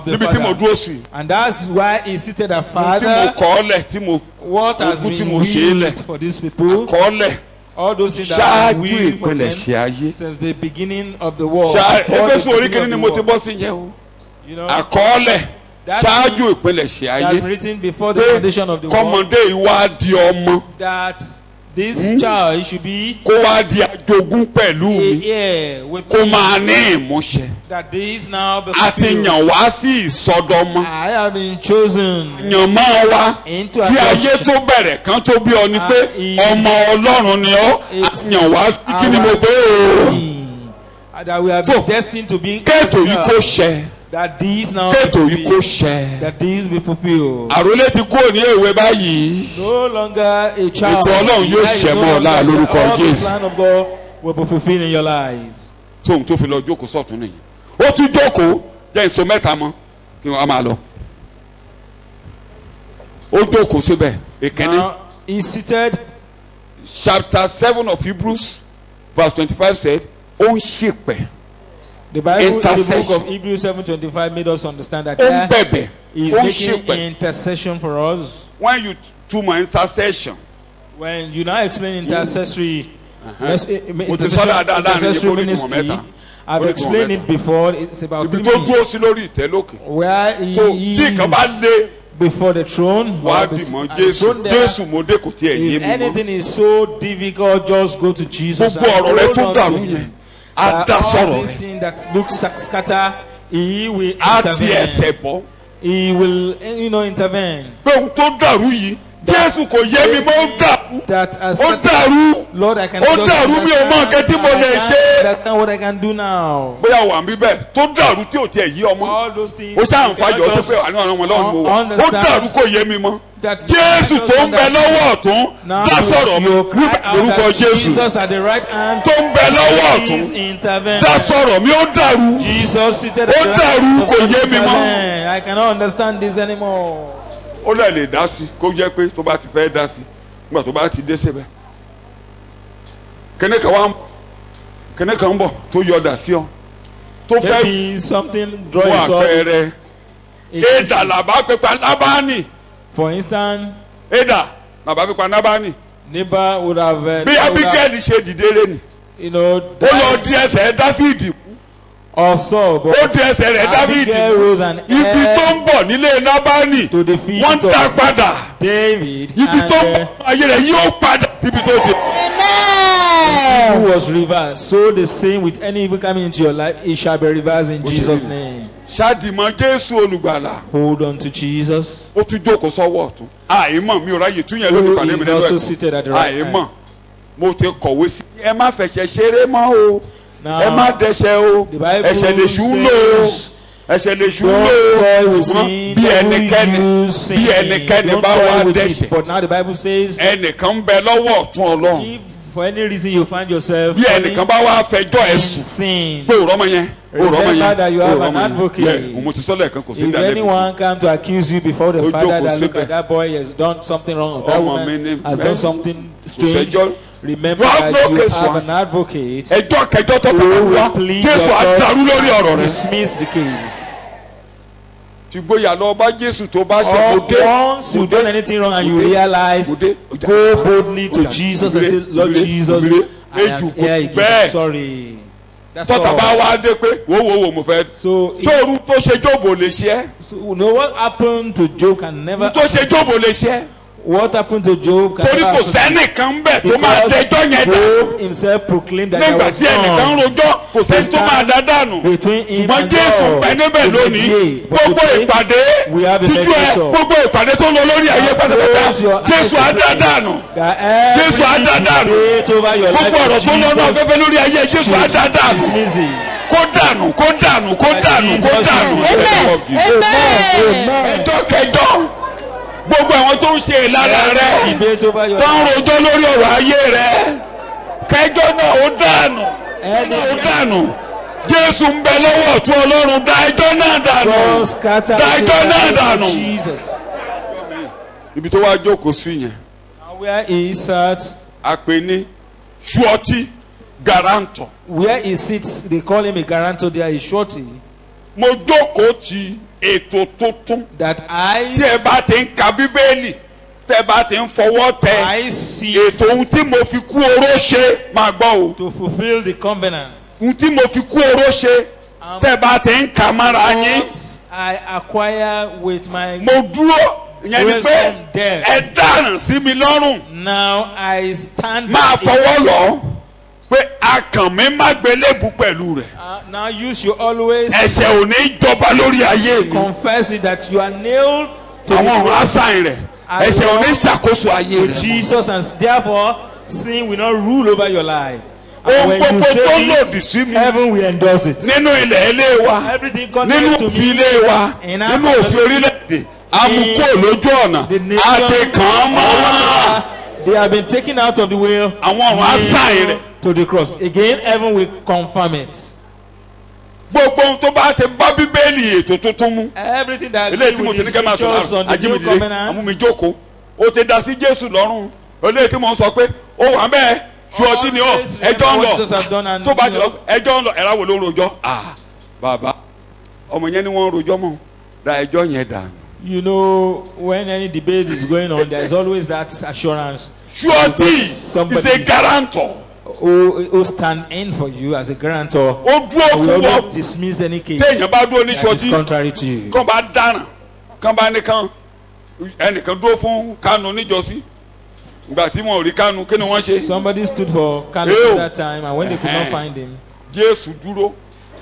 níbi tí mo dúró sí. And that's why he seated a father. tí mo kọ́ ọ́ lẹ̀ tí mo what has been willed for these people. àkọọ́lẹ̀. All those things that have been willed for them ayé. since the beginning of the world. Éfésù orí kìíní ni mo ti bọ́ sí yẹn o. Àkọọ́lẹ̀ ṣáájú ìpilẹ̀ṣẹ̀ ayé. That's written before the foundation of the world. kọ́mọdé ìwà di ọmọ. That this child should be. kó wá di àjogún pẹ̀lú mi. kó máa ní ìmúṣẹ. That this now be a ti yàn wá sí ìsọdọmọ. I have been chosen. yàn máa wá. kí ayé tó bẹ̀rẹ̀ kan tó bí ọ ni pé ọmọ Ọlọ́run ni ọ́. yàn wá sí kí ni mo gbé o. That we have been destined to be. kẹ́ẹ̀tò yìí kó ṣẹ. That these now kẹ́ẹ̀tò yìí kó ṣẹ. That these be fulfilled. àròlé ti kúrò ní èwe báyìí. No longer a child. ètò Ọlọ́run yóò ṣẹ mọ́ ọ láà lórúkọ Jésù. All the plan of God will be fulfilled in your lives. tóun tó fi lọ jókòó sọ̀tún nìyí. ó tún jókòó jẹ́ ìsọ mẹ́ta mọ́ kí wọ́n á máa lọ. ó jókòó síbẹ̀ èkínní. Now he seated. chapter 7 of Hebrews verse 25 said ó ń ṣèpẹ̀. The Bible in the book of Hebrews 7:25 made us understand that God is making intercession for us. When you do my intercession, when you now explain intercessory, intercessory ministry, I've explained it before. It's about 3 ibi tó dúró sí lórí ìtẹ́ lókè. where he tí nǹkan bá lé before the throne. wàá dìmọ̀ Jésù. Jésù mo dé kò tiẹ̀ yé If mi mọ́. anything is so difficult, just go to Jesus. Gbogbo ọ̀rọ̀ rẹ tó dàrú yẹn á dá sọ̀rọ̀ All these rẹ. things that look scatter, he will á ti ẹsẹ̀ intervene. bọ́. He will, intervene. pé ohun tó dàrú yìí Jésù kò yé mi mọ́ ó dàrú. That has ó dàrú. Lord, I can ó just dàrú mi ò mọ nǹkan tí mo lè ṣe. That's not what I can do now. bóyá wà ń bí bẹ́ẹ̀ tó dàrú tí ò tiẹ̀ yí ọmọ. All those things. ó ṣáà ń fàyọ̀ tó pé àní ọ̀rọ̀ wọn lọ́wọ́ mo wà. ó Understand dàrú kò yé mi mọ́. that Jésù tó ń bẹ lọ́wọ́ ọ̀tún dá sọ̀rọ̀ mi lórúkọ Jésù. Jesus at the right hand. tó ń bẹ lọ́wọ́ ọ̀tún Please intervene. dá sọ̀rọ̀ mi ó dàrú. Jesus seated at ó the right dàrú hand. kò yé mi mọ́. Amen. I cannot understand this anymore. ó lè dá sí kó jẹ́ pé tó bá ti fẹ́ dá sí nígbà tó bá ti dé síbẹ̀. kíní kan ń bọ̀ tó yọ̀dà sí ọ tó fẹ́ Maybe something fún drawing àpẹẹrẹ édà làbá pípa Nábánì. For instance, édà làbá pípa Nábánì. neighbor would have. bí Ábígẹ́lì ṣe dìde lé ni ó lọ di ẹsẹ̀ Dáfídì of Saul, but ó di ẹsẹ̀ rẹ̀ Dáfídì Abigail rose and ibi tó ń bọ̀ nílé Nábánì to defeat wọ́n ń dá padà David, ibi tó ń bọ̀ ayé rẹ̀ yóò padà síbi tó ti. Amen. who was reversed. So the same with any evil coming into your life, it shall be reversed in Jesus' name. ṣáàdìmọ̀ Jésù olùgbàlà. Hold on to Jesus. ó tún jókòó sọ́wọ́ ọ̀tún. àìmọ̀ mi ò ráyè tún yẹn lórí Who ìpàdé mi is lẹ́nu also seated at the right àìmọ̀ hand. mo ti kọ̀wé sí. ẹ má fẹ̀ṣẹ̀ ṣeré mọ́ o Now, ẹ má dẹ̀ṣẹ̀ o the Bible ẹ̀ṣẹ̀ lè ṣú lò ó says, ẹ̀ṣẹ̀ lè ṣú don't lò toy ó with sin, bí don't ẹnikẹ́ni use sin. bí ẹnikẹ́ni Don't bá toy wá with it. dẹ̀ṣẹ̀ But now the Bible says, ẹnìkan ń bẹ lọ́wọ́ ọ̀tún Ọlọ́run if for any reason you find yourself bí ẹnìkan bá wá fẹjọ́ in ẹ̀sùn sin, pé òrọ́mọ yẹn òrọ́mọ remember yẹn that you have òrọ́mọ an advocate. yẹn mo ti sọ lẹ́ẹ̀kan kò sí if ìdálẹ́bi. anyone come to accuse you before the Ó father jókòó that look síbẹ̀. at that boy has done something wrong, or that Ọmọ mi ní woman has bẹ́ẹ̀. done something strange, ṣẹjọ́. remember You have that no you case have to an advocate ẹjọ́ kẹjọ́ tó who kàn will wá plead Jésù your àdàrú lórí ọ̀rọ̀ cause, rẹ̀. dismiss the case. ti gbóyà lọ bá Jésù tó bá ṣe mo dé Once you've done anything wrong and you realize, go boldly to Jesus and say, Lord Jesus, I am here again. Sorry. That's tọ́tà bá all. wá dé pé wo mo fẹ́. So, tóoru tó ṣe Jóòbù lè ṣe é. so you know what happened to Job can never. tó ṣe Jóòbù lè ṣe é. What happened to Job can torí never kò happen to sẹ́nìkan ń bẹ̀ tó máa dẹjọ́ yẹn dà. Job himself proclaimed that there nígbà was tí ẹnìkan ń none rojọ́ kò sẹ́ni tó máa dá dànù. between him ṣùgbọ́n and Jésù God. pẹ́ níbẹ̀ to lónìí mediate. But gbogbo today, ìpàdé we have a títú ẹ mediator. gbogbo ìpàdé tó lọ lórí ayé pátápátá Close your eyes Jésù á dá dànù. that every Jésù á dá dànù. debate over your life gbogbo ọ̀rọ̀ tó lọ́nà Jesus afẹ́fẹ́ lórí ayé Jésù á dá dànù. dismiss it. kó dànù kó dànù kó dànù kó dànù. Amen. ẹjọ́ kẹjọ́ gbogbo àwọn tó ń ṣe ìlara rẹ Debate over your tó ń rojọ́ lórí ọ̀rọ̀ ayé rẹ kẹjọ́ náà ó dànù ó dànù Jésù ń bẹ lọ́wọ́ ọ̀tún Ọlọ́run dá ẹjọ́ náà dànù God scatter dá ẹjọ́ náà the dànù. Jesus. ibi tó wá jókòó sí yẹn And where he sat, a pè ní ṣúọtì garanto. where he sits, they call him a guarantor there, is shorty. mo jókòó ti ètò tuntun That I tí ẹ bá ti ń ka Bíbélì tẹ́ bá ti ń fọwọ́ tẹ see ètò ohun tí mo fi kú oró ṣe máa gbọ́ o. to fulfill the covenant. ohun tí mo fi kú oró ṣe tẹ́ bá ti ń kà mára yín. What I acquire with my mo dúró ìyẹn ni pé ẹ dáràn sí mi lọ́rùn now I stand. máa fọwọ́ lọ pé akàn mi má gbélébù pẹ̀lú rẹ̀ Now you should always ẹ̀ṣẹ̀ ò ní jọba lórí ayé mi confess it that you are nailed to àwọn ọ̀run the àṣàyàn rẹ̀ ẹ̀ṣẹ̀ ò ní ṣàkóso ayé rẹ̀. Jesus, and therefore sin will not rule over your life. ohun And when you gbogbo tó say lòdì it, sí mi heaven will endorse it. nínú ilẹ̀ ilé wa Everything nínú contrary to òfin me ilé wa in our nínú òfin orílẹ̀-èdè amukó lójú ọ̀nà the nation, àti kàn án mọ́ they have been taken out of the will. àwọn ọ̀run àṣàyàn rẹ̀. To the cross. Again, heaven will confirm it. gbogbo ohun tó bá ti bá Bíbélì ètò tuntun mú. Everything that eléyìí deals tí mo with ti ní the kẹ́ máa sọ scriptures náà on the new ajímìdílé covenant. amúmijókòó ó ti dá sí Jésù lọ́rùn eléyìí tí mo sọ pé ó wà bẹ́ẹ̀ ṣùọ́tì ni ó ẹjọ́ ń lọ tó bá ti lọ ẹjọ́ ń lọ ẹ̀rá wo ló ń rojọ́ bàbá ọmọ yẹn ni wọ́n ń rojọ́ mọ́ da ẹjọ́ yẹn dànù. You know, when any debate is going on, there is always that assurance. ṣùọ́tì is a guarantor. who stand in for you as a guarantor. ó dúró fún wọn. Dismiss any case téèyàn bá dúró ní that is ṣọ́jí contrary to you. kán bá dáràn kán bá nìkan ẹnìkan dúró fún Kánú níjọ́sí ìgbà tí wọn ò rí Kánú kí ni wọ́n ṣe. Somebody stood for Kánú at that time, and when they could not find him, Jésù dúró.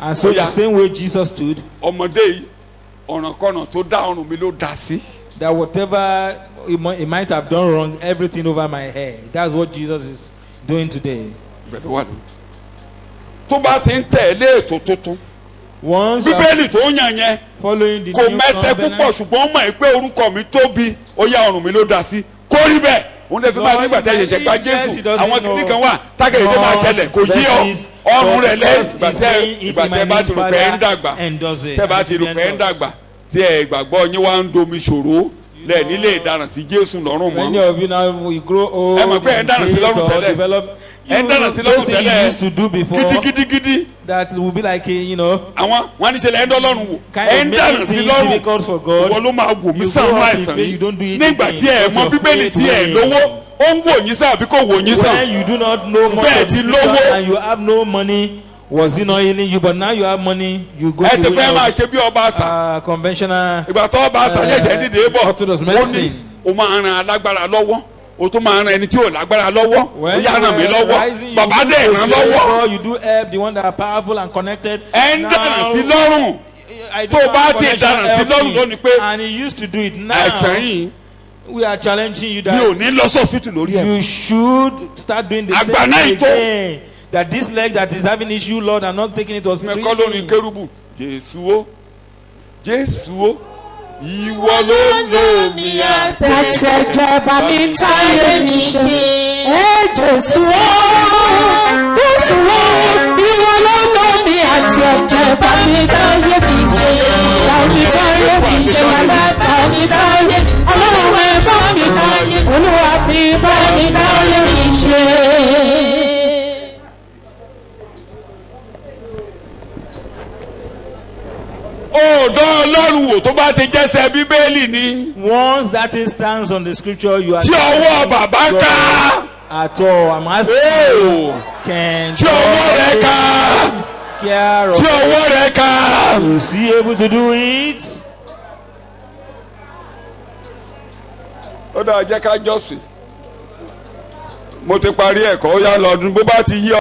and so the same way Jesus stood, ọmọdé yìí ọ̀rànkọ́nà tó dá ọrùn mi ló dá sí. that whatever he might have done wrong, everything over my head. That's what Jesus is doing today. tó bá ti ń tẹ̀lé ètò tuntun bíbélì tó ń yàn yẹn kò mẹ́sẹ̀ púpọ̀ ṣùgbọ́n mọ̀ pé orúkọ mi tóbi ó yá ọrùn mi ló dá sí kó rí bẹ́ẹ̀ òun lè fi máa nígbà tí a ṣẹ̀ṣẹ̀ gba Jésù àwọn kìnnì kan wà tákàlẹ̀ tó máa ṣẹlẹ̀ kò yí ọ ọrùn rẹ̀ lẹ́yìn ìgbà tẹ́ bá ti rò pé ẹ̀ ń dàgbà tẹ́ bá ti rò pé ẹ̀ ń dàgbà tí ẹ̀ ìgbàgbọ́ yín wá ń domi ṣòro lẹ nílé ìdaràn sí Jésù lọ́rùn mọ́. Many of you now we grow old. ẹ mọ̀ pé ẹ ń daràn sí lọ́rùn tẹ́lẹ̀ ẹ ń daràn sí lọ́rùn tẹ́lẹ̀ gidigidi. that will be like àwọn wọn ní ṣẹlẹ̀ ẹ ń dọ́lọ́run wò ẹ ń daràn sí lọ́rùn wọ́n ló máa wò mí sàn máa sàn yìí nígbà tí ẹ mọ̀ bíbélì tí ẹ lówó ó ń wò yín sàn àbí kò wò yín sàn. when you do not know much of the scripture and you have no money. Was he not healing you? But now you have money. You go to the conventional Orthodox medicine. O máa ran alágbára lọ́wọ́. O tún máa ran ẹni tí ò lágbára lọ́wọ́. O yá ràn mí lọ́wọ́. Bàbá dẹ̀ ràn lọ́wọ́. You do help the one that are powerful and connected. Ẹ ń dànù sí lọ́rùn. Tó o bá ti dànù sí lọ́rùn lónìí pé. And he used to do it now. Àìsàn yìí. We are challenging you that. Mi ò ní lọ sọ́fìtì lórí ẹ̀. You should start doing the same thing again. That this leg that is having issue, Lord, I'm not taking it to hospital. Mẹ́kọ́ lórí kérúbù. Jésù o, Jésù o, ìwọ ló lò mí àti. Àtẹ̀jọba mi táyé mi ṣe. Jésù o, Jésù o, ìwọ ló lò mí àti àtẹ̀jọba mi táyé mi ṣe. Bàmí táyé mi ṣe, bàbá mi táyé, Ọlọ́run ẹ̀ bá mi táyé, Olúwa mi bá mi táyé mi ṣe. Ọ̀dọ̀ Ọlọ́run wò tó bá ti jẹ́sẹ̀ Bíbélì ni. Once that thing stands on the scripture, you are. Tí ọwọ́ bàbá ká. At all, I'm asking you. Can tí ọwọ́ rẹ̀ ká. Care of. Tí ọwọ́ rẹ̀ ká. Is he able to do it? Ó dáa jẹ́ ká jọ́sìn. Mo ti parí ẹ̀kọ́ ó yá lọ́dún bó bá ti yí ọ.